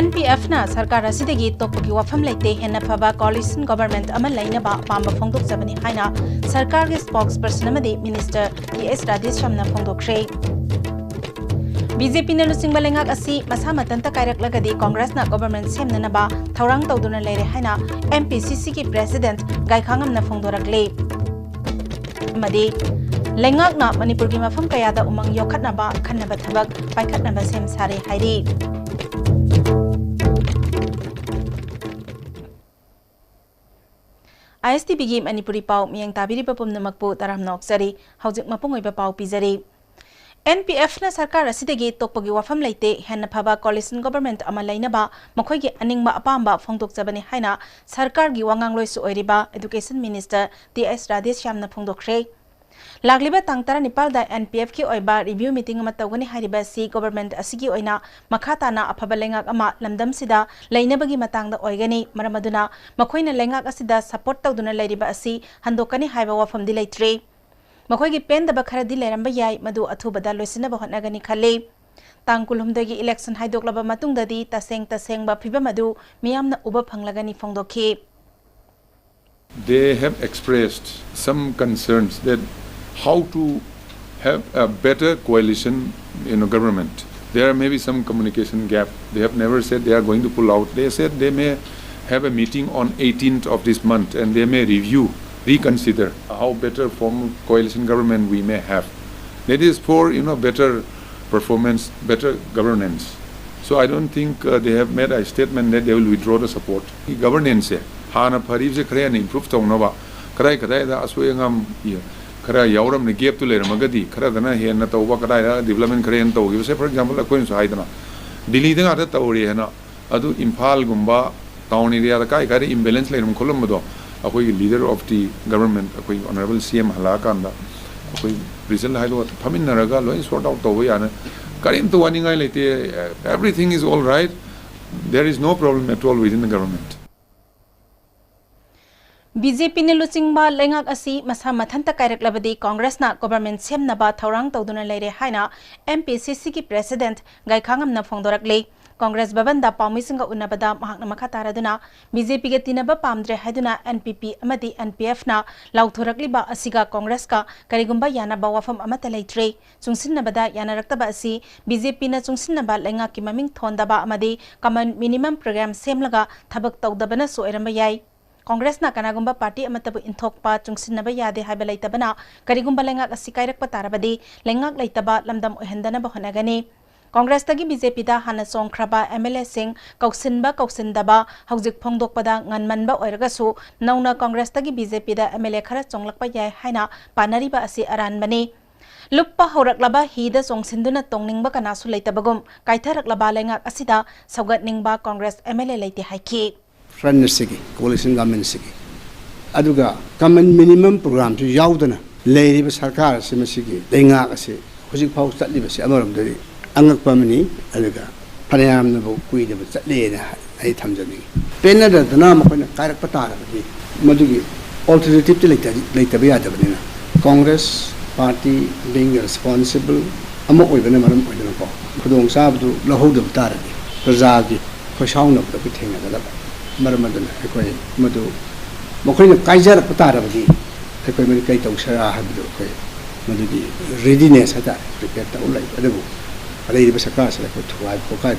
NPF na sarkar asidagi tokpagi wafam leite henna phaba coalition government ama lainaba pamba phongdokjabani haina sarkargi spokesperson amadi minister TS Radheshyamna phongdokre. BJP na lusing balengak asi masa matanta kairaklagadi Congress na government semnanaba thaurang tawduna leire haina MPCC ki president Gaikhangamna phongdorakle. Amadi lengak na Manipur gi mafam kayada umang yokhatnaba khannaba thabak paikhatnaba sem sare hairi. ISTB gi Manipuri pau miyang tabiri papum namakpu taram noksari haujik mapung oiba pau pizari. NPF na sarkar asidagi tokpagi wafam leite henna phaba coalition government ama lainaba makhoi gi aningba apamba phongdokjabani haina sarkar gi wangangloi su oiriba education minister TS Radheshyamna phongdokre. Lagliba tangtara Nepal da NPF ki oiba review meeting ama tawgani hariba si government asigi oina makhata na afaba lengak ama lamdam sida lainabagi matangda oigani maramaduna makhoina lengak asida support tawduna lairiba asi handokani haiba wafam di laitre. Makhoi gi pen da bakhara di lairamba yai madu athubada loisinaba hotnagani khalle. Tangkulhumdagi election haidoklaba matungdadi taseng ba phiba madu miyamna uba phanglagani phongdokhi. They have expressed some concerns that how to have a better coalition government. There may be some communication gap. They have never said they are going to pull out. They said they may have a meeting on 18th of this month and they may reconsider how better form coalition government we may have. That is for better performance, better governance. So I don't think they have made a statement that they will withdraw the support. The governance hana pharib se khare improve tawnaba krai da aswengam khara yauram ne gap to le magadi khara dana he na tawba kada development khare en tawgi se for example akoin so haidana Delhi da ta tawri hena adu Imphal gumba town area da kai kare imbalance le rum kholum do akoi leader of the government akoi honorable CM halakanda akoi result haido phamin naraga loi sort out tawba yana karim to waningai lete everything is all right. There is no problem at all within the government. BJP ne luchingba lengak asi masa mathanta kairaklabadi Congress na government semnaba thaurang tawduna leire haina MPCC ki president Gaikhangamna phongdorakle. Congress babanda paumisinga unabada mahakna makhataraduna BJP ge tinaba pamdre haiduna NPP amadi NPF na lauthorakliba asiga Congress ka karigumba yanaba wafam amata leitre chungsinnabada yanaraktaba asi BJP na chungsinnaba lenga ki maming thondaba amadi common minimum program semlaga thabak tawdabana so eramba yai. Congress na kanagumba party amatabu inthokpa chungsinnaba yade haiba leitabana karigumba lengak asi kairakpa tarabadi lengak leitaba lamdam ohendanaba honagani. Congress tagi BJP da hana songkraba MLA sing kauksinba haujik phongdokpada nganmanba oiragasu nauna Congress tagi BJP da MLA khara chonglakpa yai haina panariba asi aranbani. Luppa horaklaba hida songsinduna tongningba kanasu leitabagum kaitharaklaba lengak asida saugatningba Congress MLA leite haiki. Friend sigi coalition government sigi aduga common minimum program to yaudana leiriba sarkar simasigi lenga ase hojik phau chatliba se amaram deri angak pamani aduga phanayam na bu kuida ba chatle na ai thamjani penna da dana makona kairak patara bani madugi alternative te leita ba yadabani na Congress party being responsible ama oibana maram oidana ko khudong sabdu lahodab tarani prajagi khosauna ba bithenga da Maramadana, Equay, Madu, Mokina Kaiser Patarabadi, Equay Kaito Sara Habido, Madudi, readiness at that, prepared to like Adabu. A lady was a class like to wipe for Kai,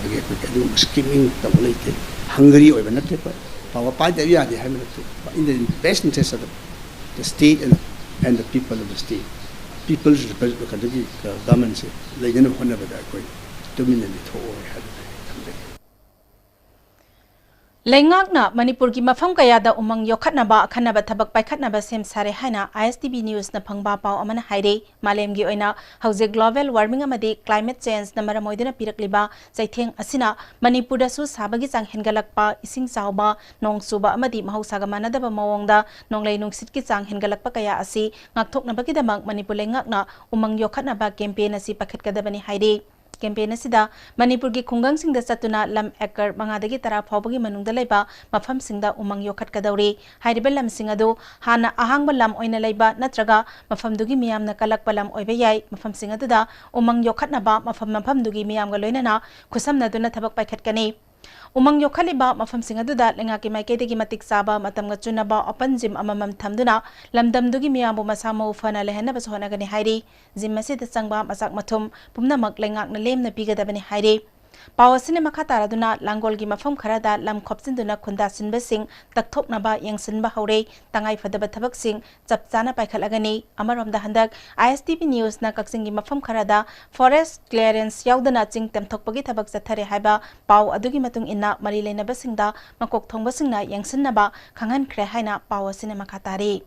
skimming, tabulated, hungry or not. Our part of Yadi, in the best interest of the state and the people of the state. People's representative governments, they didn't know whenever that way, dominant it all had. Lengak na Manipur ki mafam kayada umang yokhatnaba akhanaba thabak paikhatnaba sem sare haina ISTB news na phangba pau amana haire malem gi oina hauze global warming amadi climate change na maramoidina pirakliba chaitheng asina Manipur da su sabagi chang hengalakpa ising chawba nongsuba amadi mahausaga manadaba mawongda nonglei nungsit ki chang hengalakpa kaya asi ngakthoknabagi damak Manipur lengak na umang yokhatnaba campaign asi pakhatkadabani haire. Campaign asida Manipur gi khungang singda chatuna lam ekar mangadagi tara phawbagi manungda leiba mafam singda umang yokhat kadawri hairiba lam singadu hana ahangba lam oina leiba natraga mafamdugi miyamna kalakpa lam oiba yai mafam singadu da umang yokhatnaba mafam dugi miyamga loinana khusamna duna thabak paikhatkani Umang yokhaliba mafamsing aduda lengaki maiketegi matik saba matamga chunaba open gym amamam thamduna lamdamdugi miyamu masama ufana lehna basonagani hairi gym masida changba masak mathum pumnamak lengakna lemna pigadabani hairi Pawasine makataraduna langolgi mafam kharada lam khopsinduna khunda sinbasing takthoknaba yengsinba haure tangai fadaba thabaksing chapchana paikhalagani amaromda handak ISTV news na kaksingi mafam kharada forest clearance yaudana ching temthokpagi thabak chathare haiba paw adugi matung inna mari leinabasingda makok thongbasingna yengsinnaba khangan khre haina pawasine makatari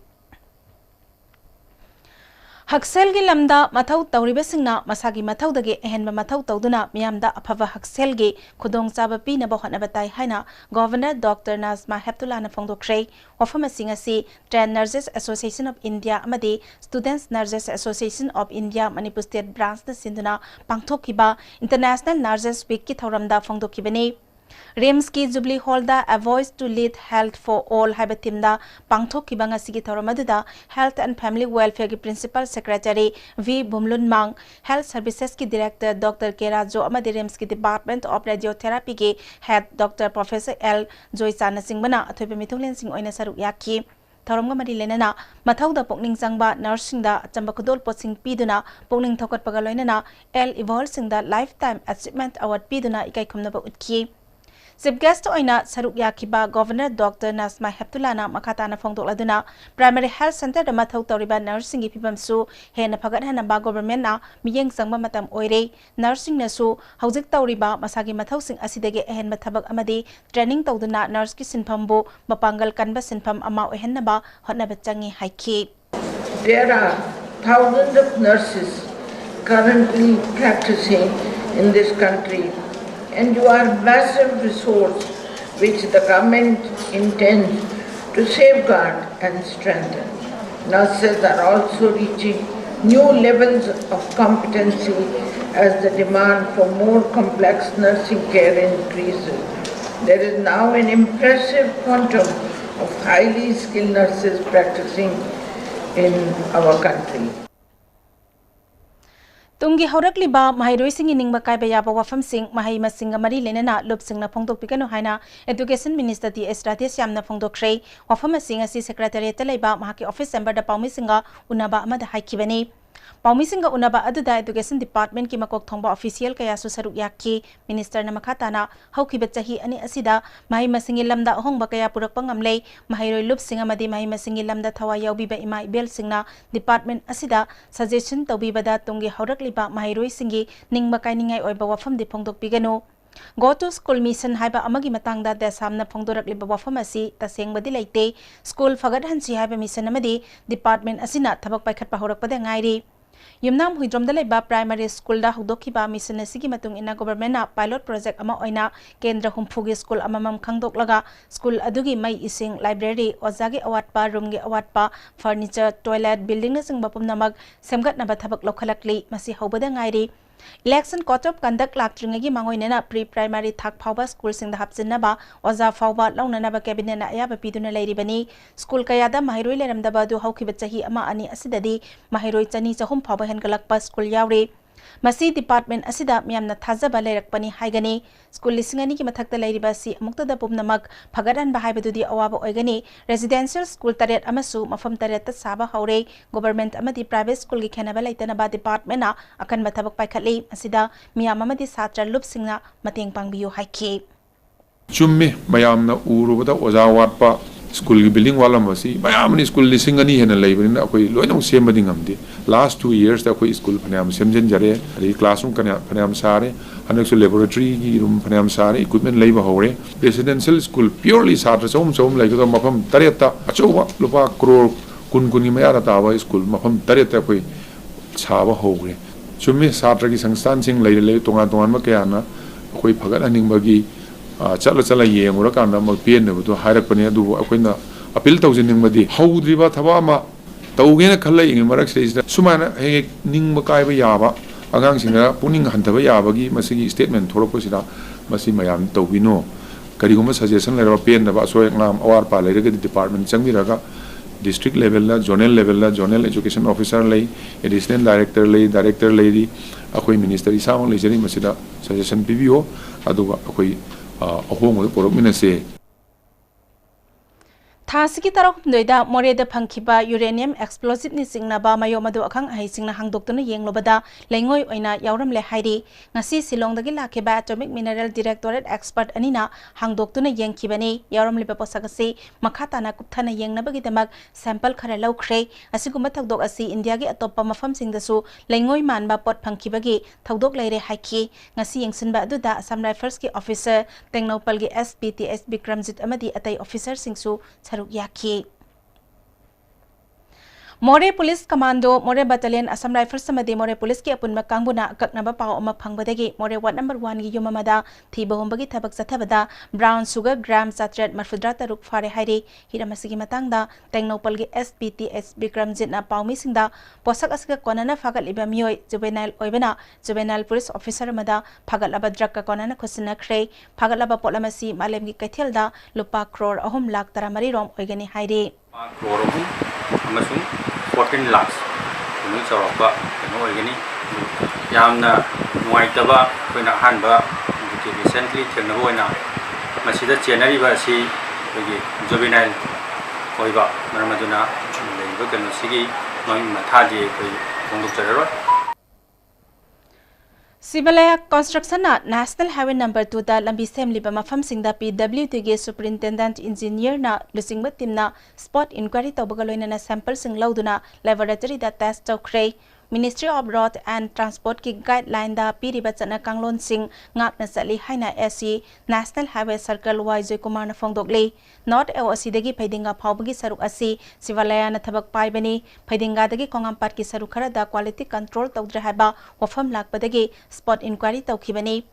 Haksel gi lamda mathau tawribasingna masagi mathau dage ehenba mathau tawduna miyamda afava haksel gi khudong chaba pina ba hona batai haina Governor Dr. Nazma Heptullah na phongdokre wafama singasi Trained Nurses Association of India amadi Students Nurses Association of India Manipur State Branch na sinduna pangthokiba International Nurses Week ki thoramda phongdokibani Rims ki Jubilee Hall da A Voice to Lead Health for All haibatimda pangthok kibanga sigi thoromaduda Health and Family Welfare ki Principal Secretary V Bumlun Mang Health Services ki Director Dr. K Rajo amadi Rims ki Department of Radiotherapy ki Head Dr. Professor L Joysana Singbana athoibe mithulen sing oina saruk yakhi Tharomga mari lenana mathauda pokning sangba nursing da chamba kudol potsing piduna pokning thokat pagaloinana L Evolve singda Lifetime Achievement Award piduna ikai khumna ba utki Chief guest oina saruk yakiba Governor Dr. Nazma Heptullah na makatana phongdokladuna Primary Health Center da mathau tawriba nursing gi phibamsu hena phagadhana ba government na miyeng sangba matam oire nursing na su haujik tawriba masagi mathau sing asidage ehenba thabak amadi training tawduna nurse ki sinphambu mapangal kanba sinpham ama ohenna ba hotna bachangi haiki There are thousands of nurses currently practicing in this country, and you are a massive resource which the government intends to safeguard and strengthen. Nurses are also reaching new levels of competency as the demand for more complex nursing care increases. There is now an impressive quantum of highly skilled nurses practicing in our country. Tungi horakliba mahairoi sing iningba kaiba yaba wafam sing mahai masinga mari lenana lup singna phongdok pikano haina Education Minister T S Rathesh yamna phongdokre wafam sing asi secretariat laiba mahaki office member da paumi singa unaba amada haikibani paumi singa unaba aduda Education Department ki makok thongba official kaya su saruk yakki minister na makhatana haukiba chahi ani asida mahai masingi lamda ahongba kaya purakpa ngamlei mahairoi lup singa madi mahai masingi lamda thawa yaubiba ima ibel singna department asida suggestion tawbibada tungi horakliba mahairoi singi ningba kainingai oiba wafam di phongdok pigano Go to School Mission haiba amagi matangda desamna phongdorakliba wafam asi tasengbadi leite school fagadhansi haiba mission amadi department asina thabak paikhatpa horakpada ngairi Yumnam huidromda laiba primary school da hudokiba mission asigi matung ina government na pilot project ama oina kendra humfugi school amamam khangdoklaga school adugi mai ising library ozagi awatpa room gi awatpa furniture toilet building na sing bapum namak semgat na bathabak lokhalakli masi hobada ngairi Election Court of Conduct Laktringagi Mangoinena pre-primary thak phawba school sing da hapchinaba oza phawba launanaba cabinet na ayaba piduna leiribani school kayada mahiroi leramdaba du haukiba chahi ama ani asidadi mahiroi chani chahum phawba hengalakpa school yauri Masi department asida miyamna thajaba leirakpani haigani school lisingani ki mathakta leiriba si amukta da pumnamak phagaran ba haibadudi awaba oigani residential school taret amasu mafam taret ta saba haure government amadi private school gi khenaba leitana ba department na akan mathabak paikhatli asida miyam amadi satra lup singna mateng pangbiyu haiki Chummi mayamna urubada oza watpa school ki building wala masi mayamni school lisingani hena leibani akoi loinong sembadi ngamdi last 2 years da koi school phanam semjen jare ri classroom kana phanam sare anaksu laboratory ki room phanam sare equipment leiba hore residential school purely satra som leigo mafam tareta achowa lupa crore kun kuni mayara tawa school mafam tareta koi chaba hore chummi satra ki sangstan sing leile tonga ma kaya na koi phagat aning bagi chala yengura kana ma pen ne bu hairak pane du akoina appeal tawjin madi haudriba thaba ma tawgena khallai ing marak se sumana he ning ma kai ba yaba agang singa puning hantaba yabagi masigi statement thoropo sida masi mayam tawbino kariguma suggestion lera pen da ba so eklam awar pa lera ga department changmi raga district level la zonal education officer lay additional director lady akoi minister isang lejeri masida suggestion pbo aduga akoi ahong porok minase Thasiki tarok doida moreda phangkhiba uranium explosive ni singnaba mayo madu akhang ai singna hangdoktuna yenglobada lengoi oina yauram le hairi ngasi silong dagi lakhiba atomic mineral directorate expert anina hangdoktuna yengkhibani yauram liba posagasi makhata na kupthana yengnabagi damak sample khara laukhre asiguma thakdok asi india gi atoppa mafam singdasu lengoi manba pot phangkhibagi thakdok leire haiki ngasi yengsinba aduda Assam Rifles ki officer tengnopal gi SPTS Bikramjit amadi atai officer singsu Yaki More Police Commando, More Battalion, Assam Rifles Samadi, More Police ki apun makanguna kaknaba pao omak pangbadagi, More Ward number 1 gi yumamada, Thiba Hombagi Tabak Satabada, Brown Sugar Gram Satret Marfudrata Ruk Fare Hairi, Hiramasigi Matangda, Tengnopal gi SPTS Bikramjit na Paumi Singda, Posak Asga Konana Fagal Ibamioi, Juvenile Oibana, Juvenile Police Officer Mada, Pagal Abadraka Konana Kusina Kray, Pagal Abapolamasi, Malemgi Katilda, Lupa Crore, Ahum Lak Taramari Rom Oigani Hairi. 14 lakhs kunu chawpa kunu oigani yamna nuaitaba koina hanba recently thengna boina masida chenari ba si kogi juvenile oiba maramaduna leiba kanu sigi noi mathadi koi kongduk chararo Sibalaya Construction na National Highway number 2 da lambi semliba mafam singda PWD ge Superintendent Engineer na lusingba team na spot inquiry tawbagaloina na sample sing lauduna laboratory da test tawkre Ministry of Road and Transport ki guideline da piriba chana kanglon sing ngakna sali haina SC National Highway Circle Waijoy Kumar na phongdogle North AOC dagi phaidinga phawbagi saruk asi Sivalaya na thabak paibani phaidinga dagi kongampat ki saruk khara da quality control tawdra haba wafam lakpadagi spot inquiry tawkhibani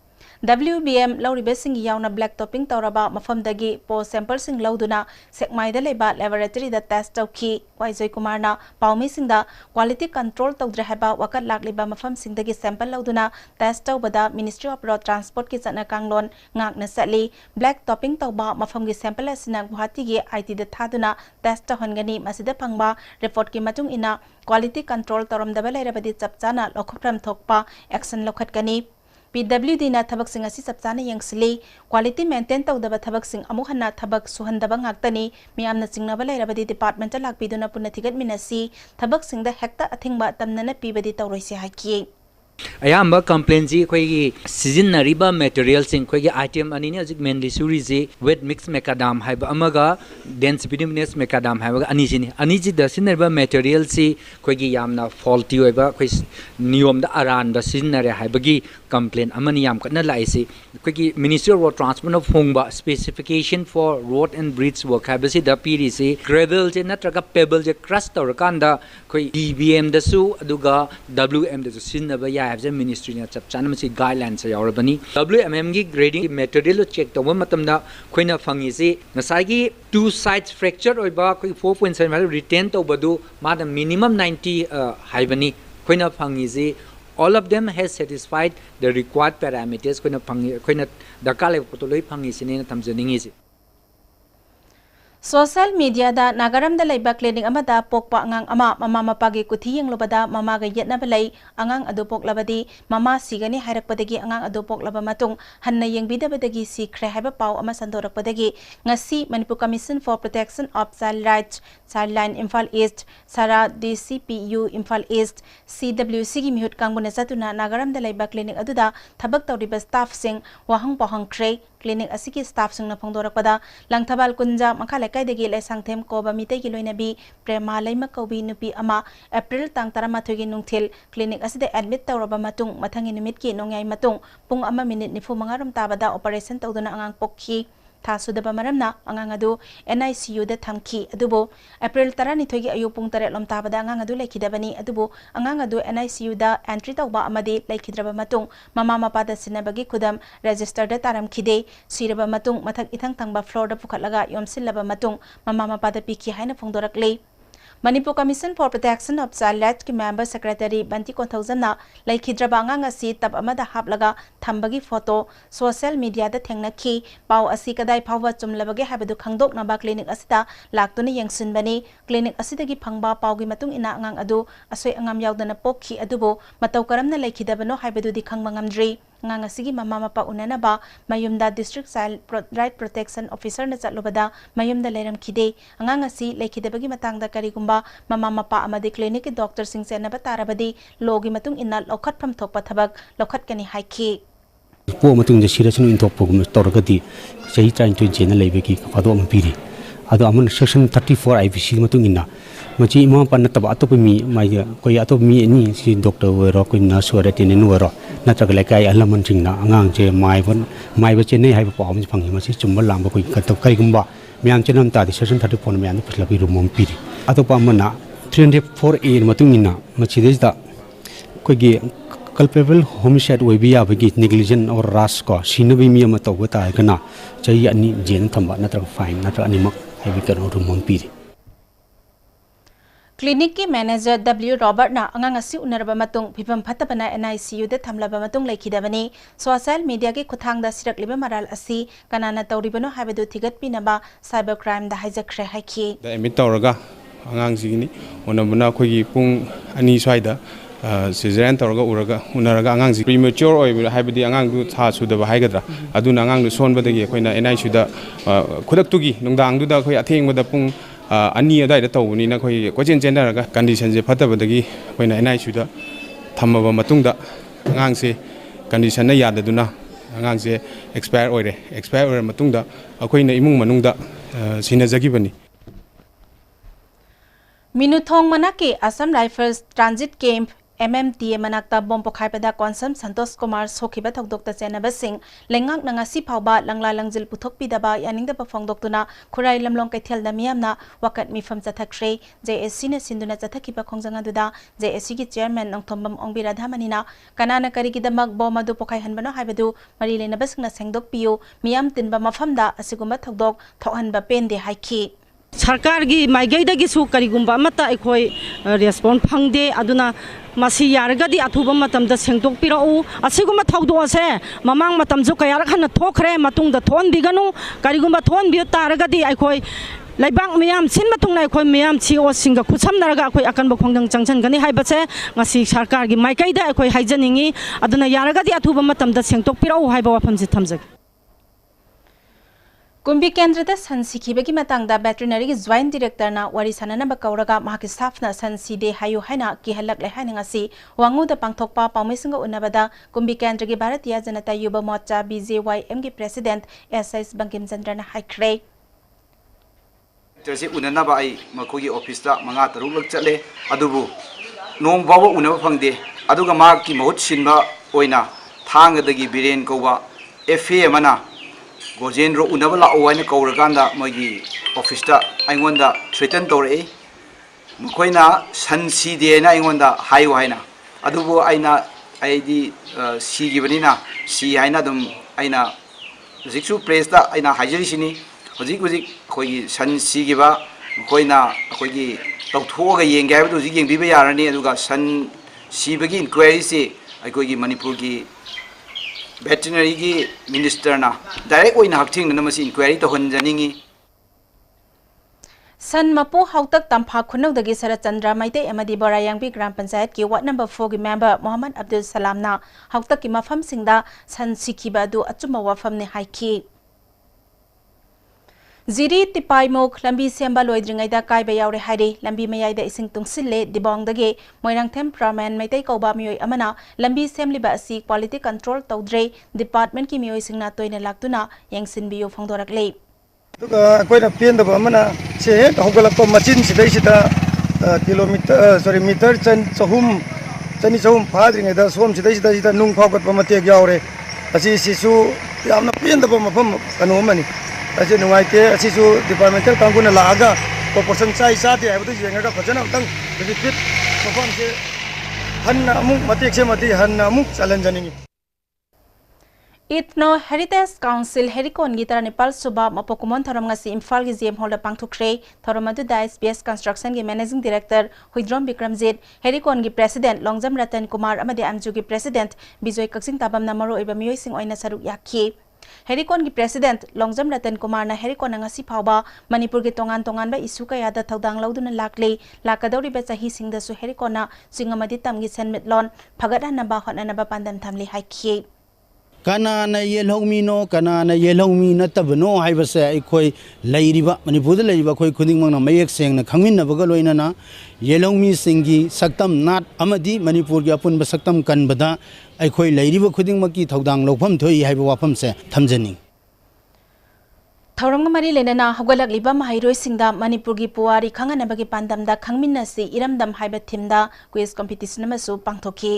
WBM Lauribe Singh yauna black topping tauraba mafam dagi po sample sing lauduna sekmai da leba laboratory da test tawki Waijoy Kumar na paumi singda quality control tawdra haba wakat lakliba mafam sing dagi sample lauduna test tawbada Ministry of Road Transport ki chana kanglon ngakna sali black topping tawba mafam gi sample asina Guwahati gi IT da thaduna test tahongani masida phangba report ki matung ina quality control tawram daba lairabadi chapchana lokhopram thokpa action lokhatkani PWD na thabak sing asi sapchana yangsli quality maintain tawdaba thabak sing amu hanna thabak suhandaba ngaktani miyamna chingnaba lairabadi department lakpiduna punna thigat minasi thabak singda hekta athingba tamnana pibadi tawroisi haki ayamba complaint ji khoi sizinariba material sing khoi item anini ajik mainly suri ji wet mix macadam haiba amaga dense bituminous macadam haiba ani jini ani ji da sinerba material si khoi gi yamna faulty oiba khoi niyom da aran da sizinare haiba gi complaint amani yam kana lai si khoi gi Ministry of Road Transport of hongba specification for road and bridge work haiba si da piri si gravel je natraga pebble je crush tawrakanda khoi DBM da su aduga WM da su sinaba ya have the ministry na chap chana masi guidelines yaurabani WMM gi grading material check tawba matamda khoina phangi si ngasai gi two sides fracture oiba khoi 4.7 retain tawbadu ma the minimum 90 haibani khoina phangi si all of them has satisfied the required parameters khoina phangi khoina dakale potoloi phangi sine na thamjaningi si Social media da nagaram da laiba clinic amada pokpa angang ama mama mapagi kuthi yenglobada mama ga yetna balai angang adu poklabadi mama sigani hairakpadagi angang adu poklaba matung hanna yengbidabadagi si khre haiba pau ama sandorakpadagi ngasi Manipur Commission for Protection of Child Rights Childline Imphal East Sara DCPU Imphal East CWC gi mihut kangbuna satuna nagaram da laiba clinic aduda thabak tawriba staff sing wahang pahang khre clinic asiki staff sing na phongdorakpada langthabal kunja makhala kaidagi lesangthem koba mitei gi loinabi prema laima kobi nupi ama April tang 13 gi nungthil clinic aside admit tawraba matung mathangi numit ki nongyai matung pung ama minute nifu mangaram tabada operation tawduna angang pokhi Thasudaba maramna angang adu NICU da thamki adubo April 12 gi ayu pung 3 lom tabada angang adu lekhidabani adubo angang adu NICU da entry tawba amadi lekhidraba matung mama mapa da sinabagi khudam register da taram khide siraba matung mathak ithang thangba floor da pukhatlaga yomsillaba matung mama mapa da pikhi haina phongdorakle Manipur Commission for Protection of Child Rights ki member secretary Banti Konthaujam na laikhidraba angang asi tab amada haplaga thambagi photo social media da thengnakhi pau asi kadai phawwa chumlabage habadu khangdok naba clinic asita laktuna yengsinbani clinic asidagi phangba paugi matung ina angang adu asoi angam yaudana pokhi adubo matau karamna laikhidabano habadu di khangmangamdri ngang asigi mama mapa unanaba mayumda district child right protection officer na chatlubada mayumda leiram khide ngang asi lekhidebagi matangda karigumba mama mapa amadi clinic ki doctor sing senaba tarabadi logi matung inna lokhat pham thokpa thabak lokhat kani haikhi po matung je sirasun in thok pogum torgadi sei trying to jena lebeki pado am piri ado amun section 34 IPC matung inna machi ima pan taba atop mi mai koi atop mi ni si doctor wero koi nurse wero tenen wero natrag lekai alaman singna angang je mai ba chene hai pa am phangi masi chumba lamba koi katok kai gumba myam chenam ta section 34 myam phlabi rumom piri atop amana 304A matung inna machi desa koi gi culpable homicide we be abagi negligent or ras ko sinabi mi ama taw ta kana chai ani jen thamba natra fine natra animak heavy kan rumom piri clinic ki manager W Robert na angang asi unaraba matung phibam phatabana NICU de thamlaba matung lekhidabani social media ki khuthang da sirak liba maral asi kanana tawribano habadu thigat pinaba cyber crime da hijackre haiki da emit tawraga angang sigini onabuna khogi pung ani swaida cesarean tawraga uraga unaraga angang si premature oi habadi angang du tha sudaba haigadra aduna angang du sonbadagi khoina NICU da khudak tugi nungdang du da khoi atheng bada pung ani adai da tawuni na khoi kochen chenaraga condition je phatabadagi khoina NICU da thamaba matungda angang se condition na yadaduna angang se expire ore matungda akhoina imung manungda sinajagibani Minuthong manaki Assam Rifles Transit Camp MMTA manakta bom pokhai pada konsam Santosh Kumar sokhiba thokdokta chenaba sing lengak nangasi phawba langla langjil puthok pidaba yaningda pafong doktuna khurai lamlong kaithel da miyamna wakat mifam chathakre JSC na sinduna chathakhiba khongjanga duda JSC ki chairman nongthombam ongbira dhamanina kanana karigidamak bom adu pokhai hanbano haibadu mari lenaba singna sengdok piyu miyam tinba mafamda asigumba thokdok thokhanba pende haiki सरकार की माइगैदगी सु करिगुंबा मता अखोय response फंगदे अदुना मासी यारगदी अथुबा मतमदा सेंगदोक पिराउ असिगुमा थौदोसे ममांग मतमजु कयारक हन थोखरे मतुंगदा थोन बिगनु करिगुंबा थोन बियो तारगदी अखोय लाइबांग मियाम सिन मतुंगना अखोय मियाम CO सिंगा खुसमनरगा अखोय अकनब खोंदंग चंगचनगनी हाइबसे ngasi सरकार की माइगैदा अखोय हाइजनिंगी अदुना यारगदी अथुबा मतमदा सेंगदोक पिराउ हाइबा वाफमजि थमजग Kumbi Kendra San Sikibaki Matangda Veterinary Joint Director na Wari Sananaba Kauraga Mahaki Staffna San Side Hayu Haina Kihalak Lehaningasi Wangu the Pangtokpa Pamisinga Unabada Kumbi Kendra Bharatiya Janata Yuba Mocha BJYM ki President SS Bankim Chandra na Haikre Tersi unanaba ai makogi office la manga taruk chatle adubu nom bawa unaba phangde aduga ma ki mahut sinba oina thangadagi biren kowa FA mana Gojen ro unabala owaina kauraganda magi office ta aingonda threaten tore mkoina sansi de na aingonda hayu haina adubo aina aidi si gibanina si haina dum aina jiksu press ta aina hajari sini hojik khoi sansi giba mkoina khoigi tawthoga yengai badu jik yengbiba yarani aduga san sibagi inquiry se aikogi manipur gi veterinary ki minister na direct oina hakthing na masi inquiry to honjaningi San Mapu Hautak Tampa Khunogdagi Sara Chandra Maite Amadi Borayangbi Gram Panchayat ki Ward number 4 ki member Muhammad Abdul Salam na Hautak ki mafam singda San Sikiba du achuma wafam ne haiki Ziri Tipai Mok Lambi Semba Loidringaida Kai Bayaure Haide Lambi Mayai da Ising Tungsille Dibong Dage Moirang Temperament Maite Kauba Mioi Amana Lambi Semli Ba Si Quality Control Tawdre Department ki Mioi Singna Toina Laktuna Yangsin Bio Phongdorak Le Koina Pien the Bamana say Hogalako Machin Sidesita kilometer meter Chan Sahum Chani Sahum Padring the Som Sidesita Nung Pocket Pamate Yaure Asi Sisu Yamna Pien the Bamapam Kanomani Asi Nuaite Asisu departmental Kanguna Laga proportion size Sati I was younger Pajana Tang to the fit perform Hanna Muk Matik Mati Hanna Muk Salanjani Ithno Heritage Council Herikon Gitara Nepal Suba Mapokumon Tharamngasi Imphal gi GM Holder Pangthukre Tharamadu da SBS Construction gi Managing Director Huidrom Bikramjit Herikon gi President Longjam Ratan Kumar amadi Amju gi President Bijoy Kaksing Tabam Namaro iba miyoi sing oina saruk yakhi Herikon gi President Longjam Ratan Kumar na Herikon ngasi phawba Manipur gi tongan ba isu ka yada thaudang lauduna lakle lakadori ba chahi singda su Herikon na singamadi tamgi senmitlon phagat hanaba hotna ba pandam thamli haikhi कनाना येलौमीनो कनाना येलौमी नतबनो हाइबसे अखोई लैरिबा मणिपुर लैरिबा अखोई खुदिंगमंगना मयेक सेंगना खंगमिन्नबगा लोइनना येलौमी सिंगी सक्तम नाट अमदी मणिपुर की अपुनब सक्तम कनबदा अखोई लैरिबा खुदिंगमकी थौदांग लौफम थोई हाइबा वाफमसे थमजनी थौरंग मरी लेना हौगलकलिबा महैरोइसिंगदा मणिपुर की पुवारी खंगनबगी पांदमदा खंगमिन्नसी इरमदम हाइबा थीमदा क्विज कॉम्पिटिशन अमसु पांगथोखी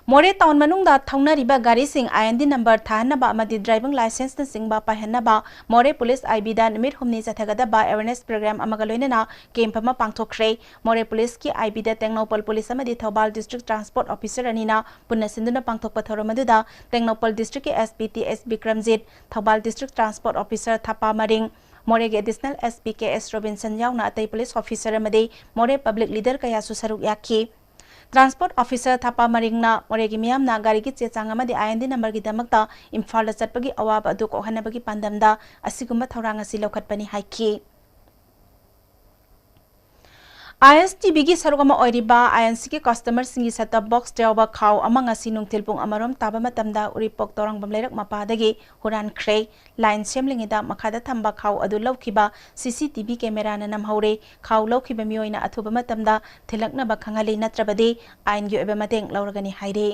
मोरे टाउन मनुंगदा थौनरिबा गारीसिंग आईएनडी नंबर थाहनबा अमदी ड्राइविंग लाइसेंस न सिंगबा पाहनबा मोरे पुलिस आईबीदा निमित हुमनी चथगदबा अवेयरनेस प्रोग्राम अमगा लोइनना कैंप अमा पांगथोखरे मोरे पुलिस की आईबीदा टेक्नोपल पुलिस अमदी थौबाल डिस्ट्रिक्ट ट्रांसपोर्ट ऑफिसर अनिना पुन्ना सिंदुना पांगथोकपा थौरमदुदा टेक्नोपल डिस्ट्रिक्ट के SP TS Vikramjit Thoubal district transport officer Thapa Maring मोरे के एडिशनल एसपी के एस रोबिन्सन याउना अतै पुलिस ऑफिसर अमदी मोरे पब्लिक लीडर कयासु सरुक याखी ट्रांसपोर्ट ऑफिसर थापा मरिंगना मोरे की मियामना गाड़ी की चेचांग अमदी आईएनडी नंबर की दमकता इम्फाल चटपगी अवाब अदु कोहनबगी पांदमदा असिगुम्बा थौरांग असि लौखटपनी हाइखी ISTB की सरुगमा ओरिबा INC के कस्टमर सिंगी सेटअप बॉक्स देवबा खाव अमंग असि नुंगथिलपुंग अमरोम ताबा मतमदा उरिपोक तोरंग बमलेरक मपादगी हुरान ख्रे लाइन सेमलिंगिदा मखादा थंबा खाव अदु लौखिबा CCTV कैमरा न नमहौरे खाव लौखिबा मियोइना अथुबा मतमदा थिलकनबा खंगले नत्रबदे आइन गी ओबे मतेंग लौरगनी हाइरे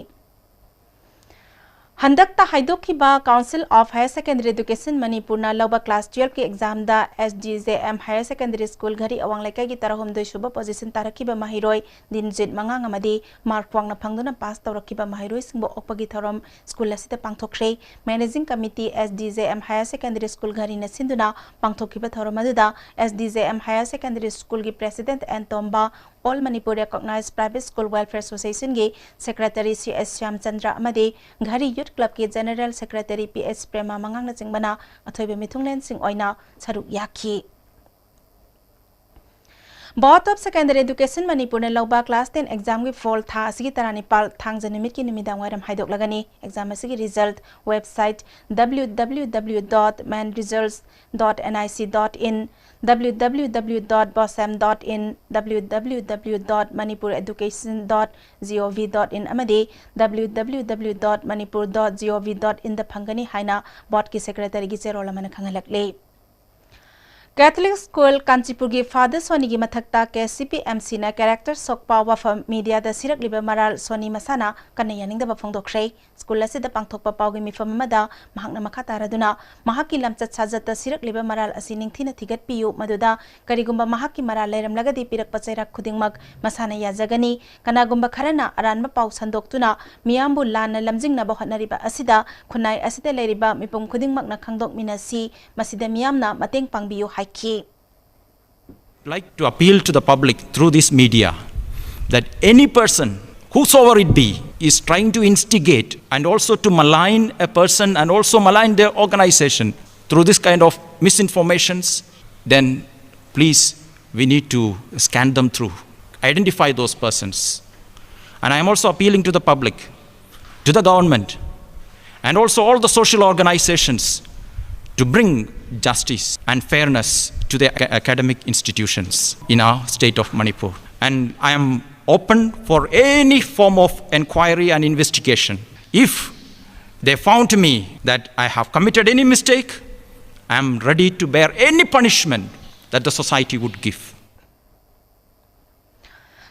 हंदकता हाइदोखिबा council of higher secondary education मणिपुरना लौबा क्लास 12 के एग्जाम दा SDJM हायर सेकेंडरी स्कूल घरी अवांग लेकाई की तरहमदोय सुबा पोजीशन तारखिबा माहिरोय दिनजित मंगांग अमदी मार्क वांगना फंगदुना पास तौरखिबा माहिरोय सिंबो ओकपगी थरम स्कूल असिता पांगथोखरे managing committee SDJM higher secondary school घरी न सिंदुना पांगथोखिबा थरम अदुदा SDJM हायर सेकेंडरी स्कूल की प्रेसिडेंट एंटोम्बा all Manipur recognise private school welfare association के सेक्रेटरी CS श्यामचंद्र अमदी घरी यूथ क्लब के जनरल सेक्रेटरी PS प्रेमा मंगांगना चिंगबना अथोइबे मिथुंगलेन सिंह ओइना सरुक याखी board of secondary education Manipur ने लौबा क्लास 10 एग्जाम की फॉल था असगी तरानिपाल थांग निमित की निमिदांग वायरम हाइदोक लगनी एग्जाम असगी result website www.manresults.nic.in www.bosam.in www.manipureducation.gov.in amadi www.manipur.gov.in दा फंगनी हाइना बोर्ड की सेक्रेटरी की चेरोल मन खंगलकले कैथलिक स्कूल कांचीपुर की फादर सोनी की मथक्ता के CPMC ना कैरेक्टर सोकपा वफम मीडिया दा सिरकलिबा मराल सोनी मसाना कन्ने यानिंगदा फोंदोखरे स्कूल असिदा पांगथोकपा पाउगी मिफम मदा महाकना मखा तारादुना महाकी लमचत साजत सिरकलिबा मराल असि निंगथिना थिगत पियु मदुदा करिगुम्बा महाकी मराल लेरम लगदी पिरक पचैरा खुदिंगमक मसाना याजगनी कनागुम्बा खरना अरानबा पाउ संदोक्तुना मियामबु लान लमजिंगना बहनरिबा असिदा खुनाई असिदा लेरिबा मिपुम खुदिंगमक ना खंगदोक मिनासी मसिदा मियामना मतेंग पांगबियु like to appeal to the public through this media that any person, whosoever it be, is trying to instigate and also to malign a person and also malign their organization through this kind of misinformations, then please, we need to scan them through, identify those persons. And I am also appealing to the public, to the government, and also all the social organizations to bring justice and fairness to the academic institutions in our state of Manipur. And I am open for any form of inquiry and investigation. If they found me that I have committed any mistake, I am ready to bear any punishment that the society would give.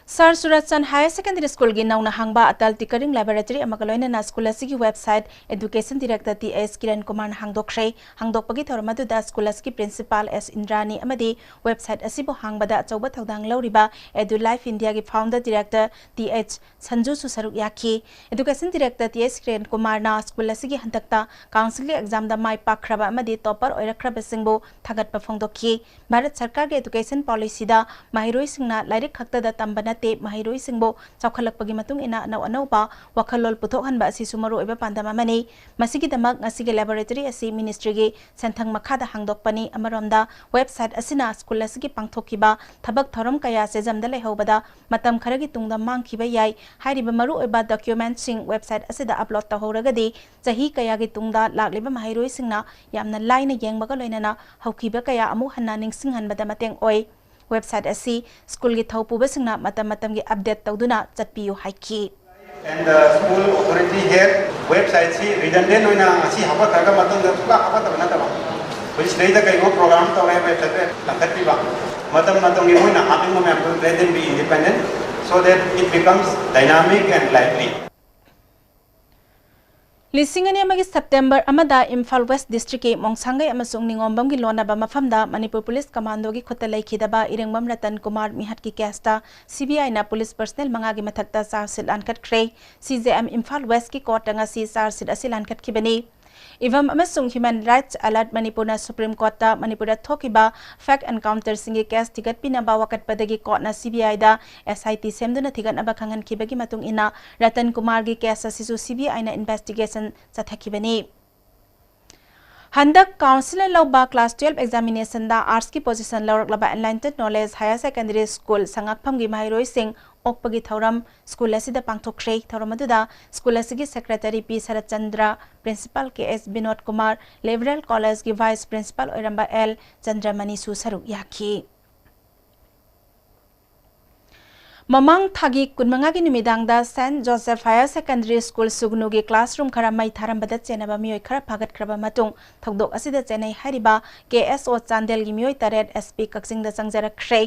Sir Suratchand higher secondary school की नौना हांगबा Atal tinkering laboratory अमगलोइना school की website education director TS Kiran Kumar हांगदोखरे हांगदोकपगी थोरमदुदा school की principal S Indrani अमदी वेबसाइट असिबो हांगबदा अचौबा थौदांग लौरिबा एडु लाइफ इंडिया की फाउंडर डायरेक्टर TH संजू सुसरुक याखी education director TS Kiran Kumar ना स्कूल की हंतकता काउंसिल के एग्जाम दा माई पाखरबा अमदी टॉपर ओइरखरबा सिंगबो थागतपा फोंदोखी भारत सरकार के एजुकेशन पॉलिसी दा माहिरोई सिंगना लाइरिक खक्तदा तंबना महिरोई सिंबो चौखलकपगी मतुंग इना अनौ अनौबा वखलोल पुथोहनबा असिसु मरुओइबा पांदम अमनी मसिगी दमक ngasiगी लैबोरेटरी असि मिनिस्ट्री गे सेंथंग मखादा हांगदोकपनी अमरोमदा वेबसाइट असिना स्कूल असि पांगथोखिबा थबक थरम कया से जमदा लेहौबदा मतम खरगी तुंगदा मांगखिबा याई हारिबा मरुओइबा डॉक्यूमेंट सिंग वेबसाइट असिदा अपलोड तहौरगदी चही कया गी तुंगदा लागलिबा महिरोई सिंगना यामना लाइना येंगबगा लोइनना हौखिबा कया अमु हन्ना निंगसिंग हनबदा मतेंग ओइ वेबसाइट असी स्कूल की थौपुबसिंगना मतम मतम की update तौदुना चटपियु हाइकी And the school authority here website si redundant hoina asi haba karga matang da puka haba ta bana ta ba which day da kai go program ta re website pe langkat pi ba matam matang ni hoina having mo member let them be independent so that it becomes dynamic and lively. Lisingani amagi September amada Imphal West District ke Mongsangai amasung ningombam gi lona ba mafamda Manipur Police Commando gi khota laikhidaba irengmam Ratan Kumar mihat ki casta CBI na police personnel manga gi mathakta sarsil ankat kre CJM Imphal West ki court anga si sarsil asil ankat kibani Ivam amasung Human Rights Alert Manipur na Supreme Court ta Manipur da thokiba fact encounter singi case tigat pinaba wakat padagi court na CBI da SIT semduna thigan aba khangan kibagi matung ina Ratan Kumar gi case sisu CBI na investigation sathakibani Handak Council Lauba Class 12 Examination da Arts ki position Laurak Laba Enlightened Knowledge Higher Secondary School Sangakpham gi Mahairoi Singh Okpagi Thauram School asida pangthokre Thauram aduda School asigi Secretary P Sarat Chandra Principal KS Binod Kumar Liberal College gi Vice Principal Oiramba L Chandramani Su saruk yakhi Mamang Thagi Kunmanga gi numidang da St Joseph Higher Secondary School Sugnu gi classroom khara mai tharambada chenaba mioi khara phagat kraba matung thogdok asida chenai hariba KSO Chandel gi mioi taret SP Kaksing da changjara khrei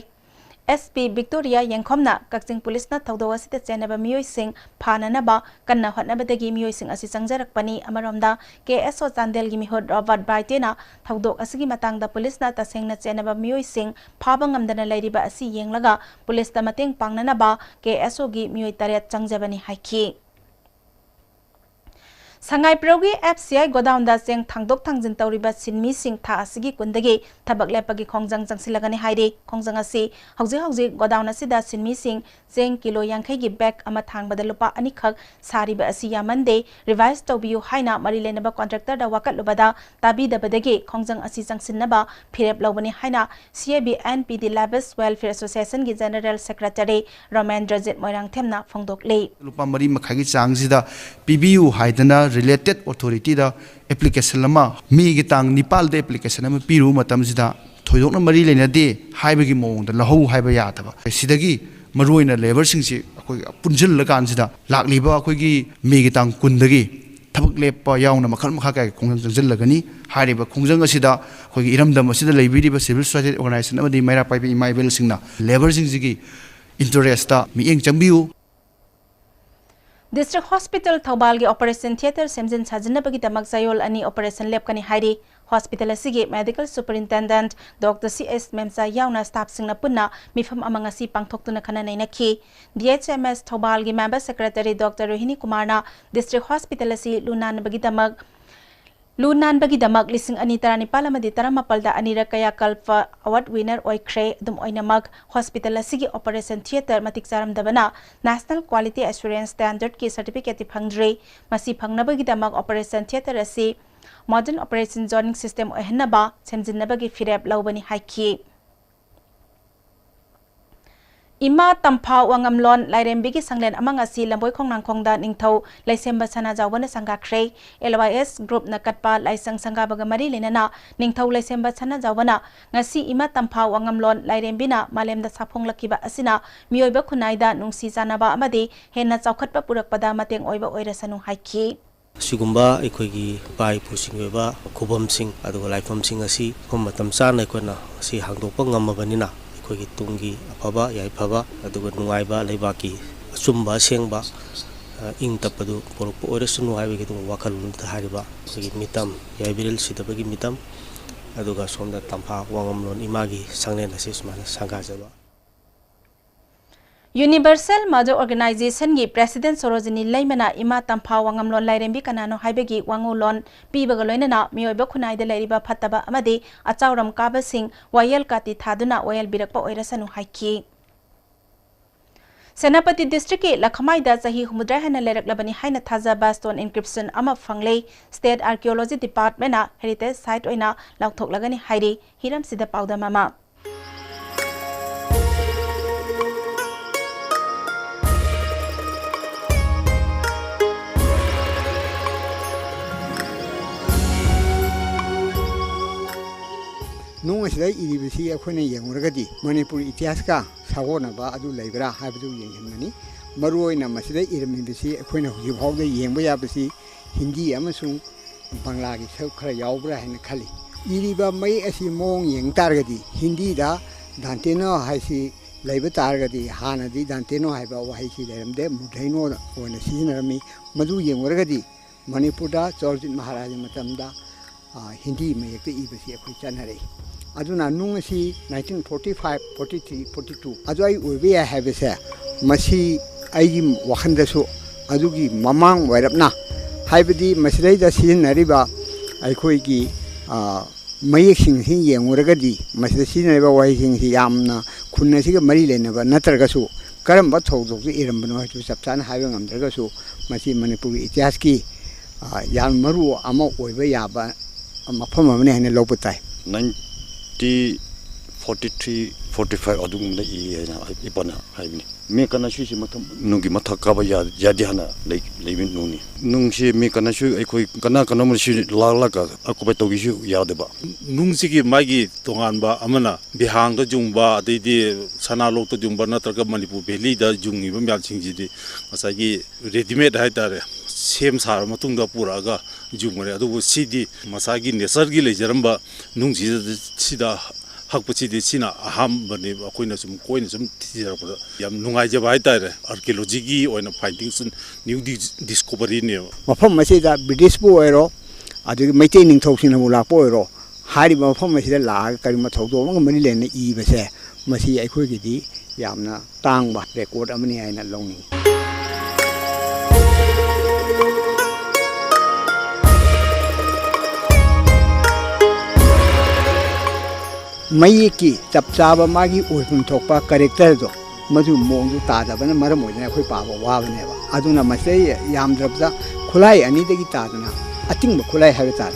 SP Victoria Yengkhomna Kakching Police na thogdo asida chenaba mioi sing phananaba kanna hotnabadagi mioi sing asi changjarakpani amaromda KSO Chandel gi mihod Robert Baitena thogdok asigi matangda police na tasengna chenaba mioi sing phabangamdana lairiba asi yenglaga police ta mateng pangnanaba KSO gi mioi taret changjabani haiki Sangai Progi FCI Godown da Seng Thangdok Thangjin Tauriba Sinmi Sing Tha Asigi Kundagi Thabak Lepagi Khongjang Jangsilagani Haide Khongjang Asi Hauji Godown Asida Sinmi Sing Seng Kilo Yankai gi Bag Ama Thangbada Lupa Anikhak Sariba Asi Yamande Revise Tobiu Haina Marilenaba Contractor da Wakat Lubada Tabi da Badagi Khongjang Asi Jangsinnaba Phirep Lobani Haina CAB NPD Lavis Welfare Association gi General Secretary Romendra Jit Moirang Themna Phongdok Le Lupa Mari Makhagi Changsida PBU Haidana related authority da application lama mi gi tang nipal de application ama piru matam sida thoidokna mari leina de haibagi mong da lahu haiba ya thaba sidagi maroina labor sing si akoi punjil la kan sida lakliba akoi gi mi gi tang kundagi thabak lepa yauna makhal makha kai khongjang jangjil lagani hariba khongjang asida akoi gi iramdam asida leibiriba civil society organization amadi maira paibi imaibel singna labor sing gi interest ta mi eng changbiu District Hospital Thobal gi Operation Theater Semjin Sajinabagi damak Zayol ani Operation Lab kani hairi Hospital asigi Medical Superintendent Dr. CS Memsa yauna staff singna punna mifam amanga si pangthoktuna khana nainakhi DHMS Thobal gi Member Secretary Dr. Rohini Kumarna District Hospital asi lunan bagi damak lising ani tarani palamadi taramapalda anira kaya kalpa award winner oikre dum oinamak hospital asigi Operation Theater matik charam dabana National Quality Assurance Standard ki certificate phangdre masi phangnabagi damak Operation Theater asi Modern Operation Zoning System ohenaba semjinnabagi firep lawbani haiki Ima Tampa Wangamlon Lairembigi Sanglen among asi Lamboy Kongnang Kongda Ningtho Laisemba Sana Jawana Sanga Kre LYS Group Nakatpa Laisang Sanga Bagamari Lenana Ningtho Laisemba Sana Jawana Ngasi Ima Tampa Wangamlon Lairembina Malemda Sapong Lakiba Asina Mioiba Kunaida Nungsi Zanaba Amadi Hena Chaukhatpa Purakpada Mateng Oiba Oirasanu Haiki Sigumba ekhoi pai pusingweba khubam sing aduga laifam sing asi homatam sana ekona si hangdokpa ngamabanina ekhoi tungi afaba yaifaba aduga nungaiba leibaki achumba sengba ing tapadu porok oresunu haibegi tung wakalun thariba sigi mitam yaibiril sidabagi mitam aduga somda tampa wangamlon imagi sangnen asi sumana sangajaba Universal Mother Organization gi President Sorojini Laimana Ima Tampa Wangamlon Lairembi Kanano Haibegi Wangulon Pibagaloinana Mioiba Kunai de Lairiba Pataba Amadi Achauram Kaba Singh Wayel Kati Thaduna Wayel Birakpa Oirasanu Haiki Senapati District ki Lakhamai da Sahi Humudra Hana Leraklabani Haina Thazaba Stone Inscription Ama Fangle State Archaeology Department na Heritage Site Oina Lauthok Lagani Hairi Hiram Sida Pauda Mama Nung asida iribisi akhone yenguragadi Manipuri Itihaska Sagonaba adu laibra habdu yenghenmani मरुओइना मसिदा इरमिबसी अखोइना हुजिफावदा येंबा याबसी हिंदी अमसुंग बांग्लागी सब खरा यावब्रा हैन खाली इरिबा मई असि मोंग येंग तारगदी हिंदी दा दांतेनो हाइसी लैबा तारगदी हानादी दांतेनो हाइबा वाहिसी लेरमदे मुधैनो ओना सिजनरमी मदु येंगरगदी मणिपुरदा चौरजित महाराज मतमदा हिंदी मयेक्ते इबसी अखोइ चनरे अदुना नुंगसी 1945 43 42 अदु आई ओइबे या हैबसे मसी आइगी वखंदसु अदुगी ममांग वैरपना हाइबदी मसिदैदा सिजनरिबा अखोइगी मयेक्सिंग सिं येंगरगदी मसिदा सिजनरिबा वाहिसिंग सि यामना खुन्नसिगा मरि लेनबा नत्रगसु करम्बा थौदोकु इरमबनो हाइतु चपचान हाइबा ngamdragasu मसी मणिपुरी इतिहास की याम मरु अमा ओइबा याबा मफम अमने हने लोबताई 1943-45 अदुगुमदा इना इपना हाइबनि मे कनासु सि मथम नुगी मथकाबा यादि हना लेबिन नुनी नुंगसि मे कनासु अखोइ कना कनमसि लालाका अकोबे तोगिसु यादबा नुंगसिगी मागी तोंगानबा अमना बिहांगदा जुंगबा अदैदि सनालोकता जुंगबा नत्रगा मणिपुर भेली दा जुंगिबा म्यालसिंगजिदि मसागी रेडीमेड हाइतारे सेम सार मतुंगदा पुरागा जुंगरे अदुबो सिदि मसागी नेचरगी लेजरम्बा नुंगसि सिदा hakpachidi sina aham bani akoina sum koina sum thijara yam nungaijaba haitare archaeology gi oina findings new discovery ne mafam masida british bu oiro adu meite ning thoksina mu lakpo oiro hari mafam masida la kari ma thokdo ma mani lene I base masi akhoi gi di yamna tangba record amani aina longni मई की चपचाब मागी ओइफुन थोपा character दो मधु मोंगु तादबन मरम ओइना अखोइ पाबा वाबनेबा अदुना मसे यामद्रबदा खुलाई अनिदगी तादना अतिंग खुलाई हाबता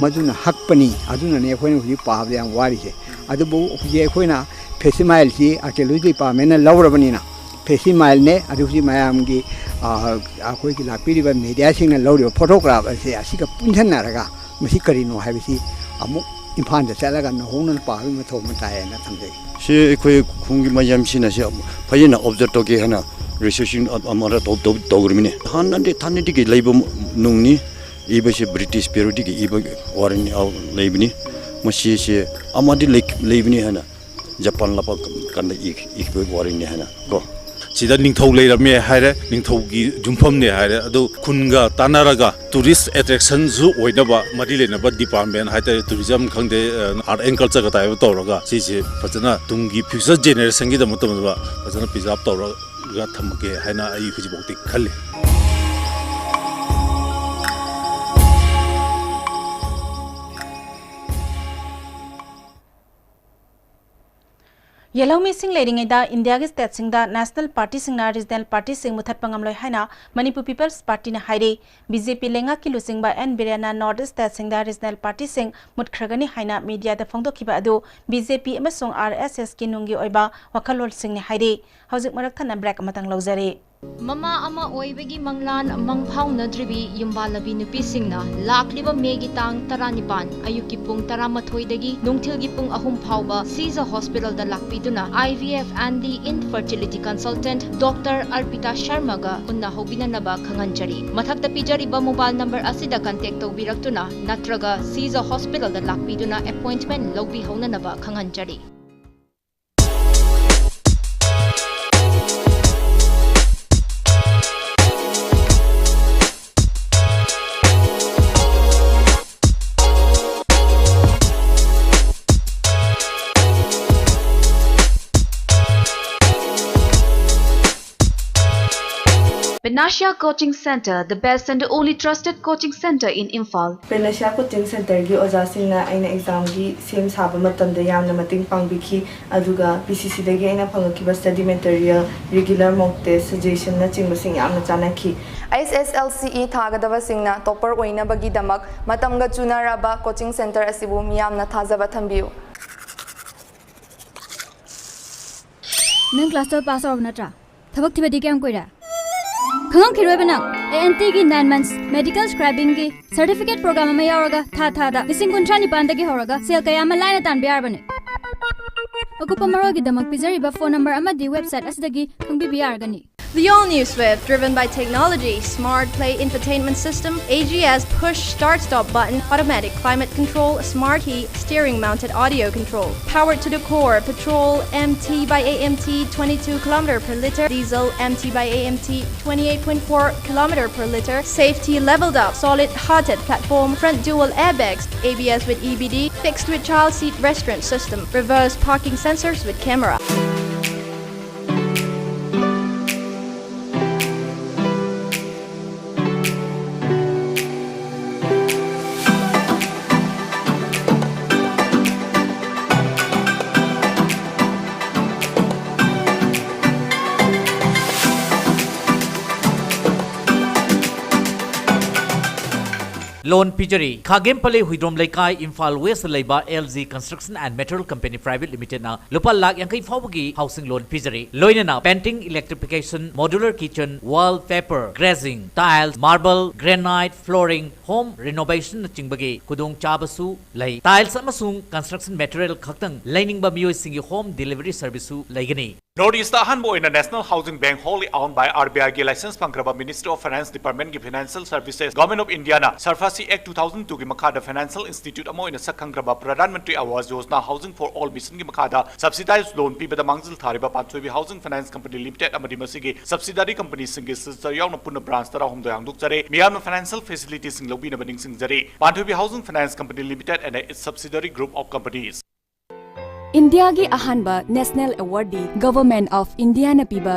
मधुना हकपनी अदुना ने अखोइना हुजि पाबा याम वारिसे अदुबु हुजि अखोइना फेसिमाइल सी archaeology department ना लौरबनिना फेसिमाइल ने अदुजि मयामगी अखोइगी लापिरिबा media सिंगना लौरिबा photograph असे असिका पुंथननारगा मसि करिनो हाबिसि अमु इम्फान चलगा नहोन पाबी मथो मतायना थंगे से अखोइ खुंगी मयम सिना से फयना ऑब्जर्व तोगे हना रिसर्चिंग अमरा तोगरमिने हाननदे थानेदिगे लैब नुंगनी इबसे ब्रिटिश पेरोडिगे इब वारनि लैबनि मसी से अमादि लैबनि हना जापान लपा कंद इक वारनि हना को सिदा निंथौ लेरमे हायरे निंथौगी जुमफमने हायरे अदो खुनगा तानारागा टूरिस्ट अट्रैक्शन जु ओइनबा मरि लेनबा डिपार्टमेंट हायते टूरिज्म खंगदे आर्ट एंड कल्चर का ताइब तौरगा सिसे फजना तुंगी फ्यूचर जेनरेशन की दमतमबा फजना प्रिजर्व तौरगा थमके हायना आई हुजिबोक्ति खल्ले Yellow missing leading ida India के state सिंगदा national party सिंगना regional party सिंग मुथत पंगमलोय हाइना मणिपुर पीपल्स पार्टी ने हाइरे बीजेपी लेंगा की लुसिंगबा एन बिरेना नॉर्थ स्टेट सिंगदा regional party सिंग मुतखरगनी हाइना मीडिया द फोंदोखिबा अदु बीजेपी अमसोंग आरएसएस की नुंगी ओइबा वखलोल सिंग ने हाइरे हौजिक मरक थना ब्रेक अमतंग लौजरे ममा अमा ओइबगी मंगलान मंगफाउ नद्रिबी युम्बालबी नुपी सिंगना लाखलिबा मेगी तांग 15 अयुकी पुंग 13 दगी नुंगथिलगी पुंग 3 फाउबा सीजा हॉस्पिटल दा लाकपीदुना IVF and the infertility consultant Dr. Arpita Sharma ga unna hobinanaba khanganjari mathakta pijariba mobile number asida contact tawbiraktuna natraga सीजा hospital दा लाकपीदुना appointment lobbi haunanaba khanganjari Penasha Coaching Center, the best and the only trusted coaching center in Imphal. Penasha Coaching Center gi oja singna aina exam gi sem saba matamda yamna mating pangbiki aduga PCC dagi aina phangaki study material regular mock test suggestion na chingba sing yamna chanaki SSLCE thagadaba singna topper oina bagi damak matamga chunaraba coaching center asibu miyamna thajaba thambiu nang class 12 pass out natra thabak thibadi kyam koira खंगम खिरोय बना ANT की 9 months medical scribing की certificate program में यावरगा था दा लिसिंग कुंट्रा निपान दगी होरगा cell कया म line तान बियार बने अकुप मरो की दमक पिजरी बा फोन नंबर अमा दी वेबसाइट असदगी खंगबी बियार Ghani The all-new Swift, driven by technology, smart play infotainment system, AGS push start-stop button, automatic climate control, smart key, steering-mounted audio control. Powered to the core, petrol MT by AMT 22 km per liter, diesel MT by AMT 28.4 km per liter, safety leveled up, solid hearted platform, front dual airbags, ABS with EBD, fixed with child seat restraint system, reverse parking sensors with camera. Loan Pijari, Khagem Pale Huidrom Laikai, Imphal West Laiba, LZ Construction and Material Company Private Limited na Lupa Lak Yankai Fawagi Housing Loan Pijari. Loina na painting, electrification, modular kitchen, wallpaper, grazing, tiles, marble, granite, flooring, home renovation na Chingbagi, Kudung Chabasu, Lay, tiles amasung construction material Kaktang, Lining ba Mio Singi home delivery service Laigani. Northeast Hanbo in the National Housing Bank wholly owned by RBI ki license pangraba Ministry of Finance Department ki Financial Services Government of India na Sarfasi Act 2002 ki makada Financial Institute amo in sakangraba Pradhan Mantri Awas Yojana Housing for All mission ki makada subsidized loan pi bada mangzil thariba Panthoi Housing Finance Company Limited amadi masigi subsidiary company singi sister yauna punna branch tara hum doyang duk jare miyam financial facilities sing lobi na baning sing jare Panthoi Housing Finance Company Limited and its subsidiary group of companies. India gi ahanba National Awardee Government of India na piba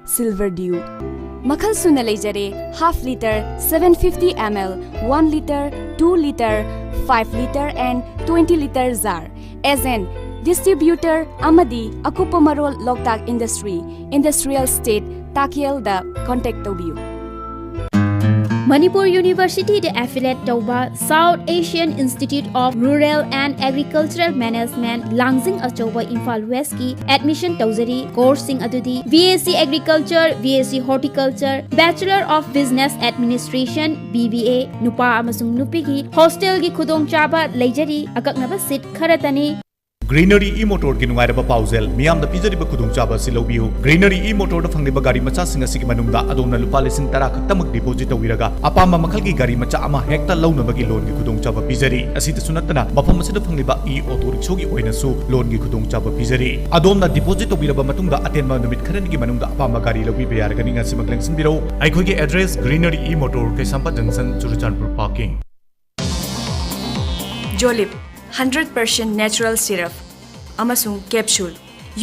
Silver Dew. Makhal suna leijare half liter, 750 ml, 1 liter, 2 liter, 5 liter and 20 liter jar. As an distributor amadi Akupamarol Loktak Industry, Industrial State, Takiel da contact you. Manipur University the affiliate Tauba South Asian Institute of Rural and Agricultural Management Langsing Achoba Imphal West ki admission Tauzari course sing adudi VAC Agriculture, VAC Horticulture, Bachelor of Business Administration BBA Nupa amasung nupi ki hostel ki khudong chaba leijari akaknaba seat kharatani. Greenery e-motor ki nungairaba pausel miyam da pijariba khudong chaba silobiu Greenery e-motor da phangniba gari macha singa sigi manungda adona lupa lesing tara khaktamak deposit tawiraga apama makhal ki gari macha ama hekta launabagi loan ki khudong chaba pijari asita sunatana mafam asida phangniba e-auto rickshaw gi oina su loan ki khudong chaba pijari adomna deposit tawiraba matungda atenma numit kharani gi manungda apama gari lobi bayarga ninga simakleng sinbiro aikhoi gi address Greenery e-motor Kaisampa Junction Churuchanpur parking. Jolip 100% natural syrup amasung capsule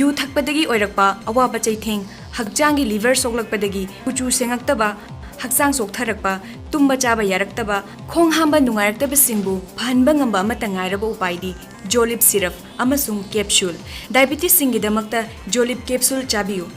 yu thakpadagi oirakpa awaba chaitheng hakjangi liver soklakpadagi kuchu sengaktaba haksang soktharakpa tumba chaba yaraktaba khong hamba nungaraktaba singbu phanba ngamba matangairaba upaidi Jolip syrup amasung capsule diabetes singidamakta Jolip capsule chabiu.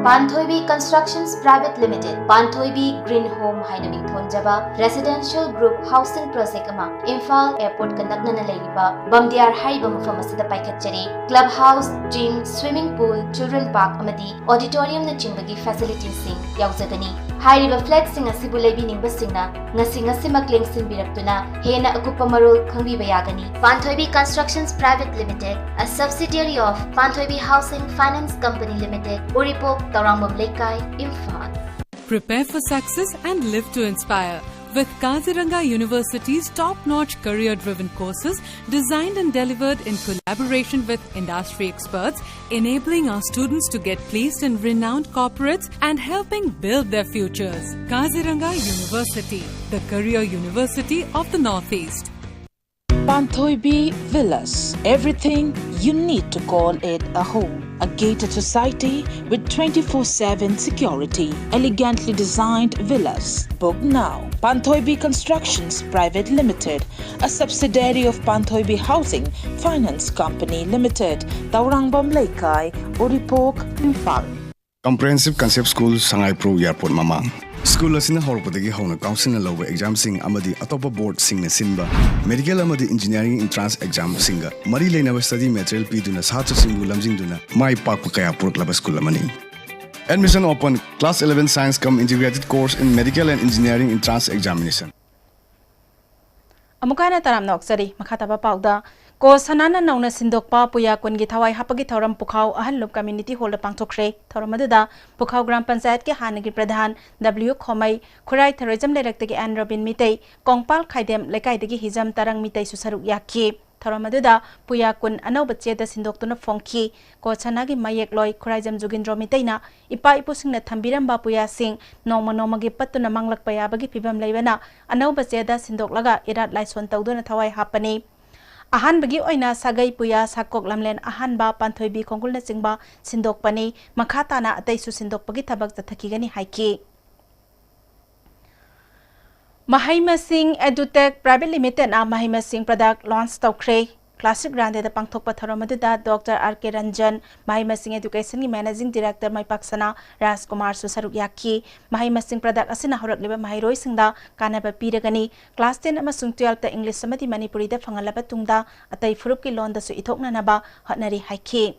Panthoibi Constructions Private Limited, Panthoibi Green Home Hainaming Thonjaba, Residential Group Housing Project Ama, Imphal Airport Kanakna Laiba, Bamdiar Haiba Mufamasida Paikachari, Clubhouse, Gym, Swimming Pool, Children Park Amadi, Auditorium na Chimbagi Facilities Sing, Yauzagani. Hairiba flat sing asibu lebi nimba singna, ngasi makling sinbiraktuna, hena akupa marul khangbi bayagani. Panthoibi Constructions Private Limited, a subsidiary of Panthoibi Housing Finance Company Limited, Uripok, Taurangmam Lekai, Imphal. Prepare for success and live to inspire with Kaziranga University's top-notch career-driven courses designed and delivered in collaboration with industry experts, enabling our students to get placed in renowned corporates and helping build their futures. Kaziranga University, the career university of the Northeast. Panthoibi Villas, everything you need to call it a home. A gated society with 24/7 security. Elegantly designed villas. Book now. Panthoibi Constructions Private Limited, a subsidiary of Panthoibi Housing Finance Company Limited, Taurangbam Lekai, Uripok, Imphal. Comprehensive Concept School, Sangai Pro Airport Mamang. School asina horpadagi hona council na lawa exam sing amadi atopa board sing na sinba medical amadi engineering entrance exam singa mari leinaba study material piduna satra singu lamjingduna mai pakpa kaya purklaba school amani. Admission open class 11 science cum integrated course in medical and engineering entrance examination. Amukana taram noksari makhataba pauda Ko sanana nauna sindokpa puya kungi thawai hapagi thoram pukhau ahan lup community hall da pangthokre thoram aduda pukhau gram panchayat ke hanagi pradhan W Khomai Khurai Tourism Director ke An Robin Mitei Kongpal Khaidem lekai dagi hijam tarang mitei susaruk yakhi thoram aduda puya kun anau bachche da sindoktuna phongki ko chanagi mayek loi Khurai jam Jugindro Miteina ipa ipusing na thambiram ba puya sing noma gi patuna manglak paya bagi phibam leibana anau bachche da sindok laga irat laison tawduna thawai hapani Ahan bagi oina sagai puya sakok lamlen ahan ba pantoi bi kongkul na chingba sindok pani makhata na atai su sindok pagi thabak jathaki gani haiki Mahima Singh Edutech Private Limited na Mahima Singh product launch tawkre Classic Grande da pangthokpa tharomaduda Dr. R.K. Ranjan Mahima Singh Education ki Managing Director Maipaksana Rajkumar Susaruk Yakhi Mahima Singh product asina horakleba mahairoi singda kanaba piragani class 10 amasung 12 ta English samadi Manipuri da phangalaba tungda atai furup ki lon da su ithokna naba hotnari haiki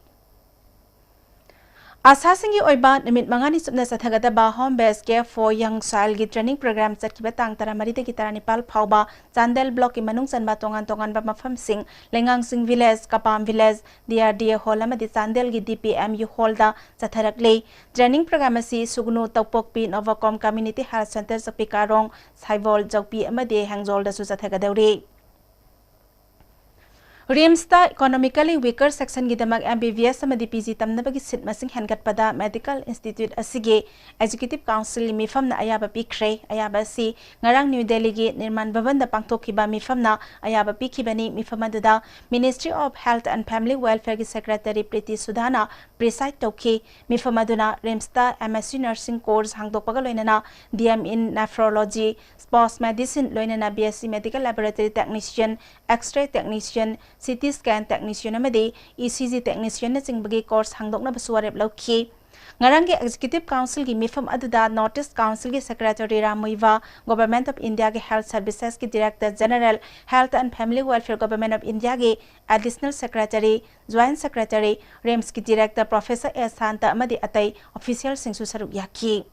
Asasingi oiba nimit mangani subna sathagata ba home base care for young child gi training program chatkiba tang tara marite ki tarani pal phauba Chandel block ki manung sanba tongan ba mafam sing lengang sing village kapam village DRDA hall amadi Chandel gi DPMU hall da chatharakle training program asi sugnu tawpokpi Novacom community health center sakpi karong saivol jokpi amadi hangjol da su chathagadauri Rimsta economically weaker section gidamak MBBS samadi PG tamnabagi sit masing hengat pada Medical Institute asige Executive Council mifam na ayaba pikre ayaba si ngarang New Delhi gi Nirman Bhavan da pangthokiba mifam na ayaba pikibani mifamaduda Ministry of Health and Family Welfare gi Secretary Priti Sudhana preside toki mifamaduna Rimsta MSc Nursing course hangdokpaga loinana DM in Nephrology Sports Medicine loinana BSc Medical Laboratory Technician X-ray Technician CT scan technician amadi ECG technician na chingbagi course hangdokna basuarep lauki Ngarangi Executive Council gi mifam aduda Notice Council gi Secretary Ramuiva Government of India gi Health Services gi Director General Health and Family Welfare Government of India gi Additional Secretary Joint Secretary RIMS gi Director Professor S Santa amadi atai official singsu saruk yaki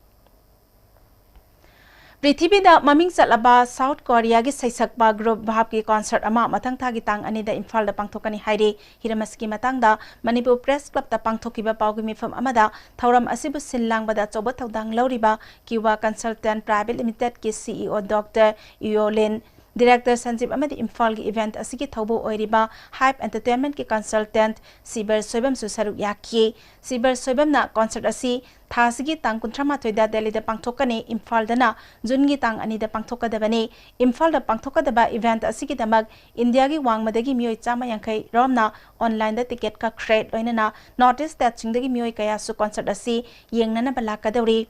Prithibida maming chatlaba South Korea gi saisakba group bhab ki concert ama mathang thagi tang anida Imphal da pangthokani hairi hiramaski matangda Manipur Press Club ta pangthokiba pawgi mifam amada thauram asibu sinlangbada choba thaudang lauriba Kiwa Consultant Private Limited ki CEO Dr. Yolin Director Sanjeev amadi Imphal gi event asigi thaubo oiriba Hype Entertainment ki consultant Sibar Soibam susaruk yakhi Sibar Soibam na concert asi Thasigi tang kuntrama toida Delhi da pangthokani Imphal dana Jungi tang ani da pangthokadabani Imphal da pangthokadaba event asigi damag India gi wangmadagi mioi chama yankai romna online da ticket ka crate loinana notice that chingdagi mioi kaya su concert asi yengnana balakadawri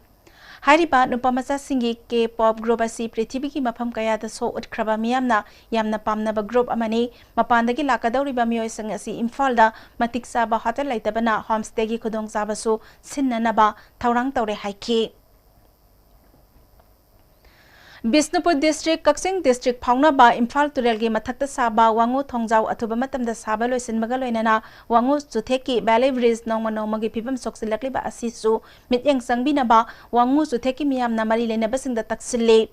Hariba nupamacha singi K-pop group asi Prithibi ki mafam kaya da so utkraba miyamna yamna pamnaba group amani mapandagi lakadawriba mioi sang asi Imphal da matik saba hotel laitabana homestay gi khudong sabasu sinnanaba thaurang tawre haiki Bisnupur District, Kaksing District, Paunaba, Imphal Turelgi, Matakta Saba, Wangu Thongjau, Atubamatam the Saba Loisin Magaloinana, Wangu Zuteki, Ballet Bridge, Nomagi Pipam Soxilakli ba Asisu, Mityang Sangbinaba, Wangu Zuteki Miam Namari Lenabasing the Taxile.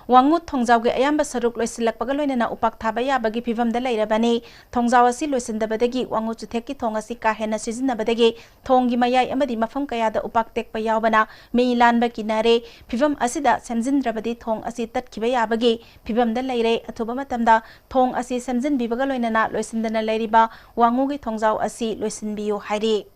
Wangu Thongjau ge ayamba saruk loisilak pagaloinana upak thabaya bagi pivam da lairabani Thongjau asi loisindabadagi Wangu Chutheki thongasi ka hena sizinabadagi thongi mayai amadi mafam kaya da upak tekpa yawbana meilan ba kinare pivam asida semjindrabadi thong asi tatkiba yabagi pivam da laire athuba matamda thong asi semjin bibagaloinana loisindana lairiba Wangu ge Thongjau asi loisinbiyo hairi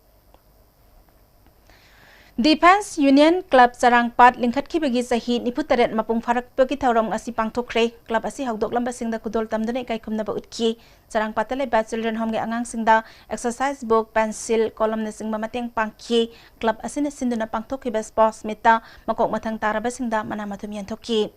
Defense Union Club Sarangpat lingkhat kibagi sahi niputaret mapung farak pagi thauram asi pangthokre club asi hawdok lamba singda kudol tamdune kai khumna ba utki Sarangpat le ba children home ge angang singda exercise book pencil column ne singba mateng pangki club asi ne sinduna pangthokiba sports meta makok mathang taraba singda manamathum yanthokki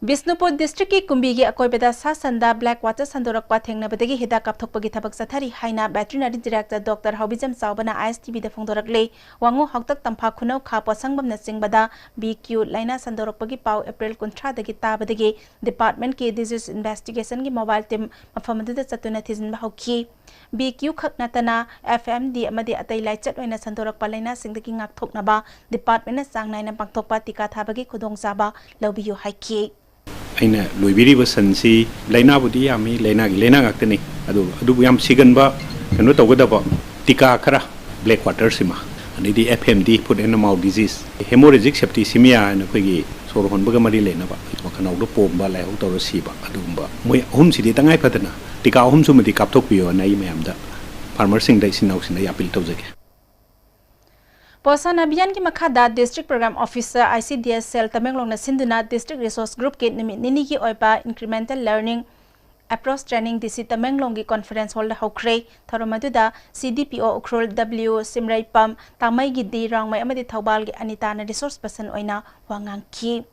Bisnupur District ki Kumbigi akoibeda sasanda Black Water Sandorakpa thengnabadagi hida kapthokpagi thabak sathari haina Veterinary Director Dr. Hobijam Saubana ISTB da phongdorakle wangu hoktak tampha khunau kha posangbam na singbada BQ laina sandorakpagi pau April 13 dagi tabadagi Department ki Disease Investigation ki mobile team mafamadu da chatuna thizin bahokhi BQ khaknatana FMD amadi atai laichat oina sandorakpa laina singdagi ngakthoknaba Department na sangnaina pangthokpa tika thabagi khudong saba lobiyo haiki aina loibiriba sansi laina budi yami laina gi laina ngaktani adu yam siganba kanu tawgadaba tika khara black water sima ani di FMD foot and mouth disease hemorrhagic septicemia na khoi sor honbaga mari lena ba wakanau do pomba lai ho tawra siba adumba moi ahum sidi tangai patana tika ahum sumadi kapthok piyo na imamda farmer sing dai sinau sin ya appeal tawjage Posan Abhiyan ki makhada District Program Officer ICDS Cell Tamenglong na sinduna District Resource Group ke nini ki oipa incremental learning approach training disi Tamenglong ki conference hall da hokre tharomaduda CDPO Ukrol W Simrai Pam tamai gi di rangmai amadi Thobal gi Anita na resource person oina wangang ki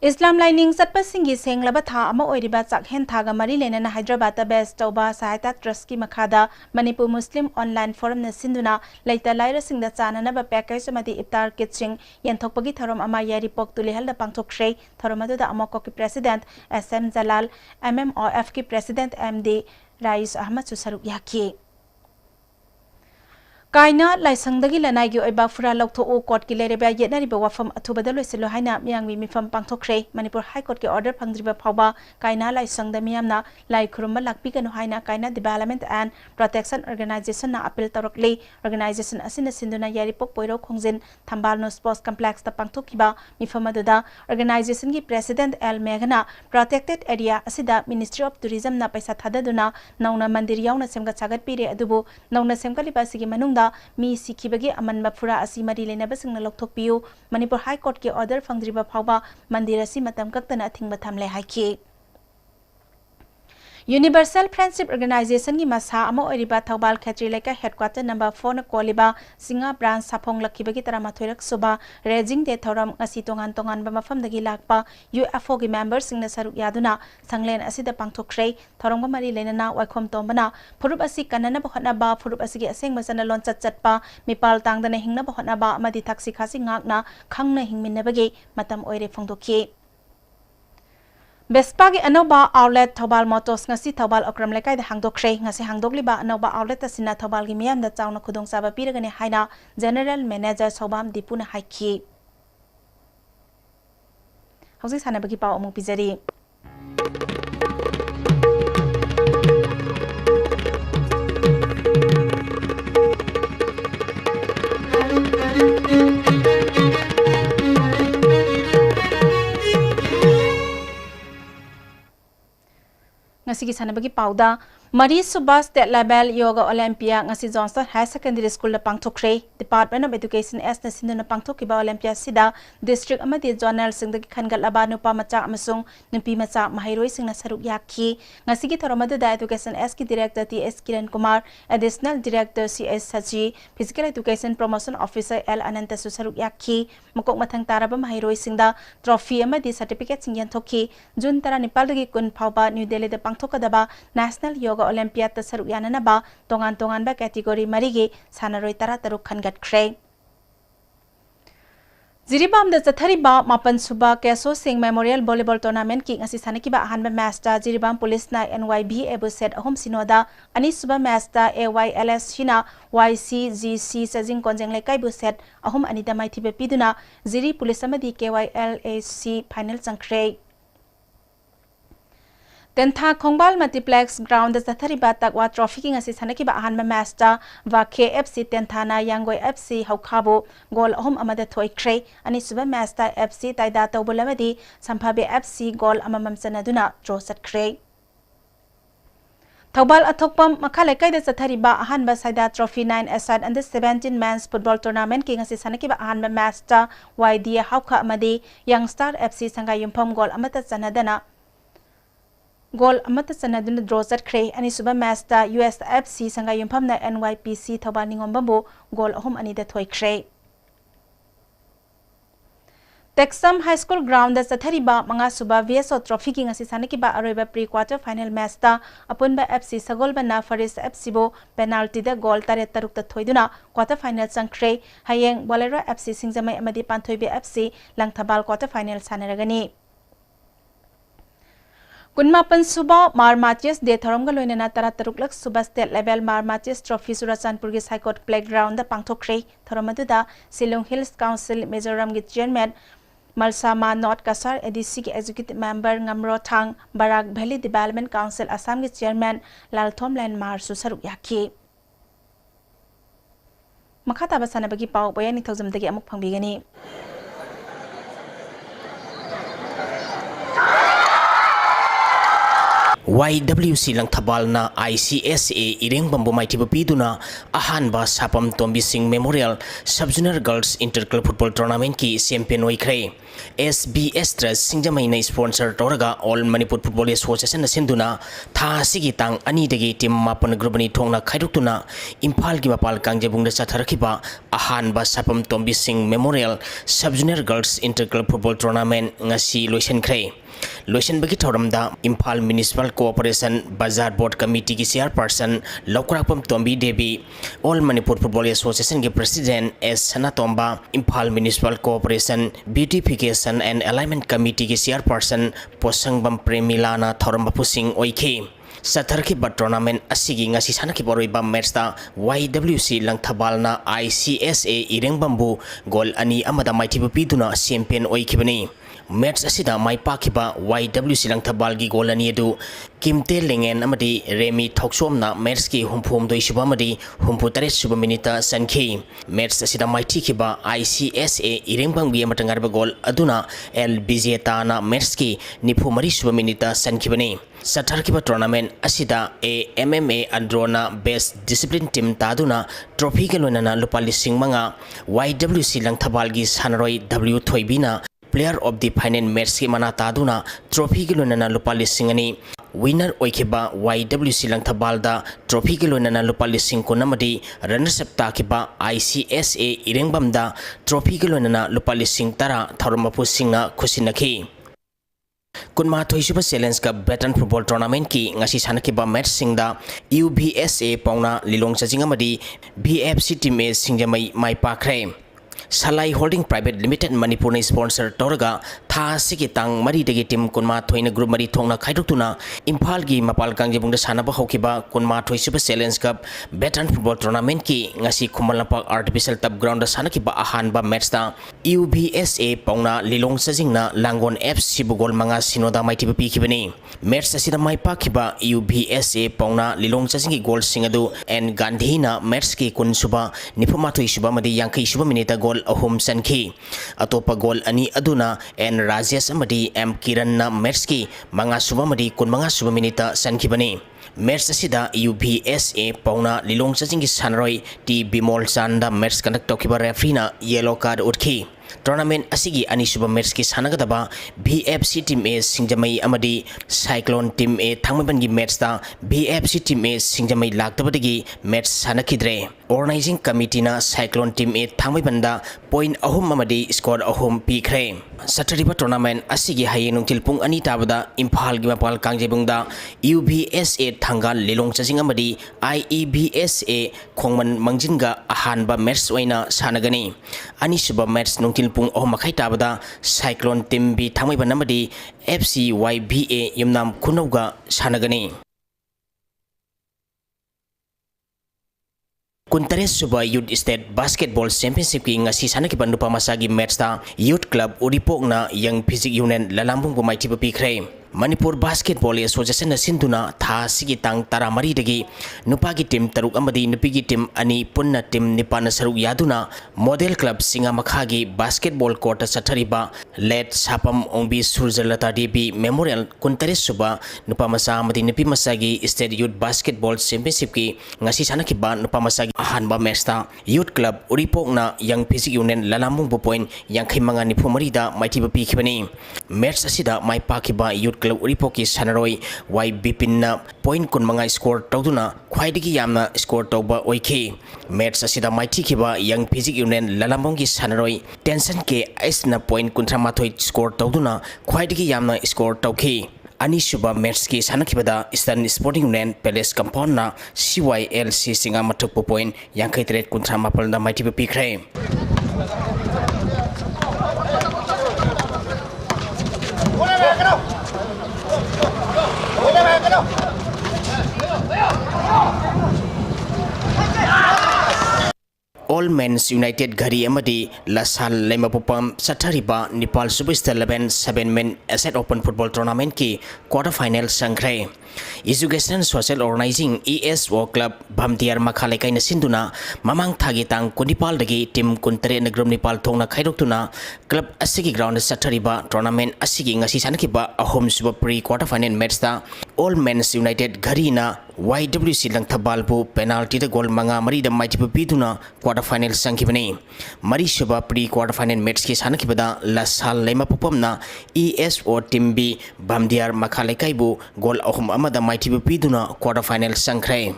Islam lining satpa singi senglaba tha ama oiriba chakhen thaga mari lena na Hyderabad ta best toba sahayata trust ki makhada Manipur Muslim online forum na sinduna laita laira singda chana na ba package amadi iftar kitching yenthokpagi tharom ama yari pok tulihal da pangthokre tharomadu da amako ki president SM Jalal MMOF ki president MD Rais Ahmad Susaruk yaki Kaina laisangdagi lanai gi oiba fura lokto o court ki lereba yetnari ba wafam athubada loiselo haina miyangwi mifam pangthokre Manipur High Court ki order phangdriba phawba kaina laisangda miyamna lai khurumba lakpi kanu haina kaina development and protection organization na appeal tarakle organization asina sinduna yari pok poiro khongjin thambal no sports complex ta pangthokiba mifam aduda organization ki president L Meghana protected area asida Ministry of Tourism na paisa thadaduna nauna mandir yauna semga chagat pire adubu nauna semkali basigi manung mi sikibagi aman mafura asi mari lena basingna lokthokpiu Manipur High Court ki order phangdriba phawba mandir asi matam kaktana thingba thamle haiki Universal Friendship Organization ki masa ama oriba Thobal Khetri leka headquarter number 4 na koliba singa branch saphong lakhibagi tarama thoirak suba raging de thoram ngasi tongan tongan ba mafam dagi lakpa UFO ki members singna saruk yaduna sanglen asida pangthokre thoram mari lenana waikhom tombana phurup asi kanana bahana ba phurup asi gi aseng masana lon chatpa mipal tangdana hingna bahana ba amadi thaksi khasi ngakna khangna hingminna bagi matam oire phongdokhi Bespagi anoba outlet Thobal Motors ngasi Thobal Okram lekai da hangdokre ngasi hangdokliba anoba outlet asina Thobal gi miyam da chawna khudong saba piragani haina General Manager Sobam Dipuna haiki Hausi sanabagi paw amu pizari Ngasi sanabagi pauda Mari Subas State Level Yoga Olympia ngasi Johnson High Secondary School la pangthokre Department of Education S na sinuna pangthokiba Olympia sida district amadi zonal singda khangal aba nupa macha amasung nupi macha mahairoi singna saruk yakhi ngasi gi tharomadu da Education S ki Director TS Kiran Kumar Additional Director CS Saji Physical Education Promotion Officer L Ananta Susaruk yakhi mukok mathang taraba mahairoi singda trophy amadi certificate singyan thokhi June tara Nepal dagi kun phawba New Delhi da pangthokadaba National Yoga Olympiad ta saruk yanana ba tongan ba category marigi sanaroi tara taruk khangat khre Jiribam da chathari ba mapan suba Keso Singh Memorial Volleyball Tournament ki ngasi sanaki ba ahan ba match ta Jiribam Police na NYB ebu set ahom sinoda ani suba match ta AYLS China YCGC sajing konjeng lekai bu set ahom ani da mai thibe piduna Jiri Police amadi KYLAC final changkhre Tentha Khongbal Multiplex Ground da Zathari Batakwa Trophy ki ngasi sanaki ba ahan ma match va KFC Tenthana Yangoi FC Haukhabo goal ahom amada thoi khre ani suba match ta FC Taida Tawbulamadi Samphabe FC goal amamam sanaduna draw sat khre Thobal athokpam makhale kai da Zathari ba ahan ba Saida Trophy 9 aside under 17 men's football tournament ki ngasi sanaki ba ahan ma match ta YD Haukha amadi Youngstar FC sanga yumpham goal amata sanadana Goal amata sanaduna draw sat khre ani suba match ta USFC sanga yumpham na NYPC Thobal ningombambu goal ahom ani da thoi khre Texam High School ground da Zathari ba manga suba VSO trophy ki ngasi sanaki ba aroiba pre quarter final match ta apunba FC Sagolba na Faris FC bo penalty da goal tare taruk ta thoiduna quarter final changkhre hayeng Bolero FC Singjamai amadi Panthoibe FC Langthabal quarter final sanaragani Kunmapan suba Mar Matches de Tharomga loinana tara taruklak suba state level Mar Matches trophy Surachandpur gi High Court playground da pangthokre tharomadu da Silong Hills Council Mizoram gi chairman Malsama North Kasar ADC के executive member Ngamro Thang Barak Valley Development Council Assam के chairman Lalthom Landmar susaruk yaki Makata basana bagi pau boya ni thozam dagi amuk pangbigani YWC Langthabalna ICSA Ireng Bambu Maitiba Piduna Ahanba Sapam Tombi Singh Memorial Sub-Junior Girls Interclub Football Tournament ki champion oikre SBS Trust Singjamaina sponsor toraga All Manipur Football Association sinduna tha sigi tang ani dagi team mapan grubani thongna khaiduktuna Imphal gi mapal kangjebungda chatharakiba Ahanba Sapam Tombi Singh Memorial Sub-Junior Girls Interclub Football Tournament ngasi loisenkre Loisan bagi thoramda Imphal Municipal Cooperation Bazar Board Committee ki chairperson Lokrakpam Tombi Devi All Manipur Football Association ke president S Sanatomba Imphal Municipal Cooperation Beautification and Alignment Committee ki chairperson Posangbam Premilana Thoramba Pusing Oike Satarki ba tournament asigi ngasi sanaki boroiba match ta YWC Langthabalna ICSA Ireng Bambu goal ani amada maithibu piduna champion oikibani match asida mai pakiba YWC Langthabal gi goal ani edu Kimte Lingen amadi Remi Thoksomna match ki humphum doi suba amadi humpu tare suba minita sankhi match asida mai thikiba ICSA Ireng Bambu amatangar ba goal aduna L Bijeta na match ki nipu mari suba minita sankhibani Satarkiba tournament asida MMA Androna Best Discipline Team taduna trophy ke lonana lupa lising manga YWC Langthabal gi sanaroi W Thoibina Player of the Final Match ki mana taduna trophy ke lonana lupa lising ani winner oikiba YWC Langthabal da trophy ke lonana lupa lising ko namadi runners up takiba ICSA Irengbam da trophy ke lonana lupa lising tara tharumapu singa khusinakhi Kunma Thoisuba Challenge ka Veteran Football Tournament ki ngasi sanakiba match singda UBSA pauna Lilong Chajing amadi BFC team e singjamai mai pakre Salai Holding Private Limited Manipur na sponsor toraga tha sigi tang mari degi team kunma thoina group mari thongna khaidoktuna Imphal gi mapal kangjebungda sanaba hokiba kunma Thoisuba Challenge Cup Veteran Football Tournament ki ngasi Khumalnapak Artificial Turf Ground da sanakiba ahanba match ta UBSA pauna Lilong Chajing na Langon FC bugol manga sinoda maitiba pikibani match asida mai pakiba UBSA pauna Lilong Chajing gi goal singadu N Gandhi na match ki kunsuba nipuma Thoisuba madi yankai suba minute goal ahum sankhi atopa goal ani aduna N Rajesh amadi M Kiran na match ki manga suba madi kun manga suba minita sankhibani match asida UBSA pauna Lilong Chajing gi sanroi T Bimol Chanda match conduct tokiba referee na yellow card utkhi tournament asigi ani suba match ki sanagadaba BFC team e singjamai amadi Cyclone team e thangmaban gi match ta BFC team e singjamai laktabadagi match sanakidre organizing committee na Cyclone team e thangmaibanda point ahum amadi score ahum pikre Saturday tournament asigi hayeng tilpung ani tabada Imphal gi mapal kangjebungda UBSA thangal Lilong Chajing amadi IEBSA khongman mangjinga ahanba match oina sanagani ani suba match tilpung oh makai tabada Cyclone team bi thamai banamadi FCYBA yumnam kunauga sanagani Kuntares suba Youth State Basketball Championship ki ngasi sanaki bandupa masagi match ta Youth Club Uripok na Young Physic Union lalambung bumaiti pikre Manipur Basketball Association na sinduna tha sigi tang taramari dagi nupagi team taruk amadi nupigi team ani punna team nipana saruk yaduna Model Club singa makhagi basketball court sathariba Let Sapam Ongbi Surjalata Devi Memorial Kuntares suba nupamasa amadi nupi masagi State Youth Basketball Championship ki ngasi sanaki ba nupamasa ahanba match ta Youth Club Uripok na Young Physic Union lalambung bu point yang khimanga ni phumari da maiti ba pikhibani match asida mai pakiba Youth Club Uripok ki sanaroi YBPin na point kun manga score tawduna khwaidigi yamna score tawba oikhi match asida maiti khiba Young Physic Union lalambung ki sanaroi tension ke aisna point kunthamathoi score tawduna khwaidigi yamna score tawkhi Ani suba match ki sanakibada Eastern Sporting Union Palace Compound na CYLC singa matuk po point yang kay trade kontra mapal na may tiba pikre. All Men's United Gari Amadi Lasal Lemapupam Satariba Nepal Subista 11-7 Men Asset Open Football Tournament ki quarter final sangkre. Education Social Organizing ESO Club Bamdiar Makhalekai na sinduna mamang thagitang kunipal dagi team kuntare na group Nepal thongna khaidoktuna club asigi ground Satariba tournament asigi ngasi sanakiba ahom suba pre quarter final match ta All Men's United Gari na YWC lang tabalbu penalty da goal manga mari da maitipu biduna quarter final sangkibani mari suba pre quarter final match ki sanakibada Lasal Lemapupam na ESO team B Bamdiar Makhalekai bu goal ahom amada maitipu biduna quarter final sangkre.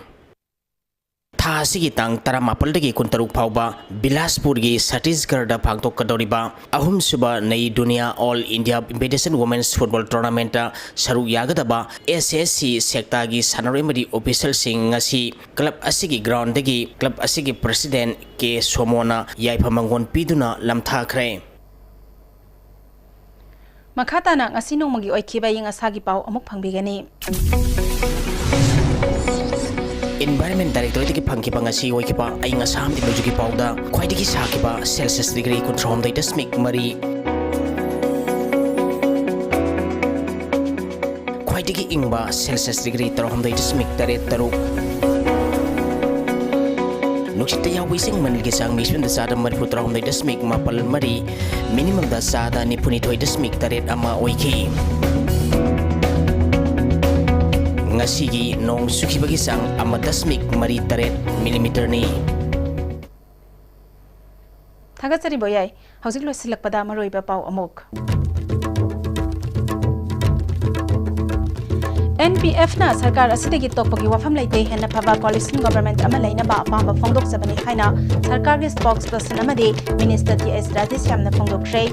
Tha asigi tang taramapal dagi kuntaruk phauba Bilaspur gi Chhattisgarh da phangtok kadoriba ahum suba nei dunia All India Invitation Women's Football Tournament saru yagadaba SSC sekta gi sanare mari official sing ngasi club asigi ground dagi club asigi president ke Somona yaipamangon piduna lamtha khre. Makata na ngasi nongmagi oikhiba ying asagi pau amuk phangbigani. Environment Directorate ki phangki pangasi oikipa ainga sam di lojuki pauda khwaidigi sakiba Celsius degree control data smik mari khwaidigi ingba Celsius degree tarhom data smik tare taru nuksita ya wising manilgi sang mission da sada marfu tarhom data smik mapal mari minimum da sada nipuni thoi smik tare ama oiki ngasigi nong sukibagi sang 1.8 millimeter ni. Thagasari boyai hausik lo silakpada maroiba pau amuk. NPF na sarkar asidagi tokpagi wafam laite henna phaba coalition government ama laina ba apamba phongdok sabani haina sarkar gi spokesperson amadi minister TS Rajesh Yamna phongdok rei.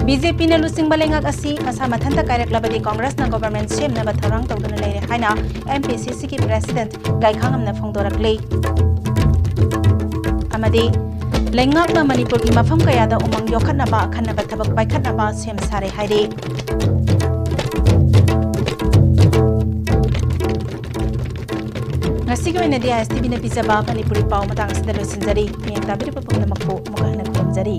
BJP na lusing balengak asi masa mathanta kairak labadi Congress na government shame na batharang tawduna leire haina MPCC ki president Gaikhangam na phongdorak lei amadi lengak na Manipur ki mafam kaya da umang yokhatna ba khanna ba thabak paikhatna ba sem sare haire ngasi ko ina dia STV na pizza ba Manipuri pau matang sa dalo sinjari miyang tabiri pa pagnamakpo mukha na kumjari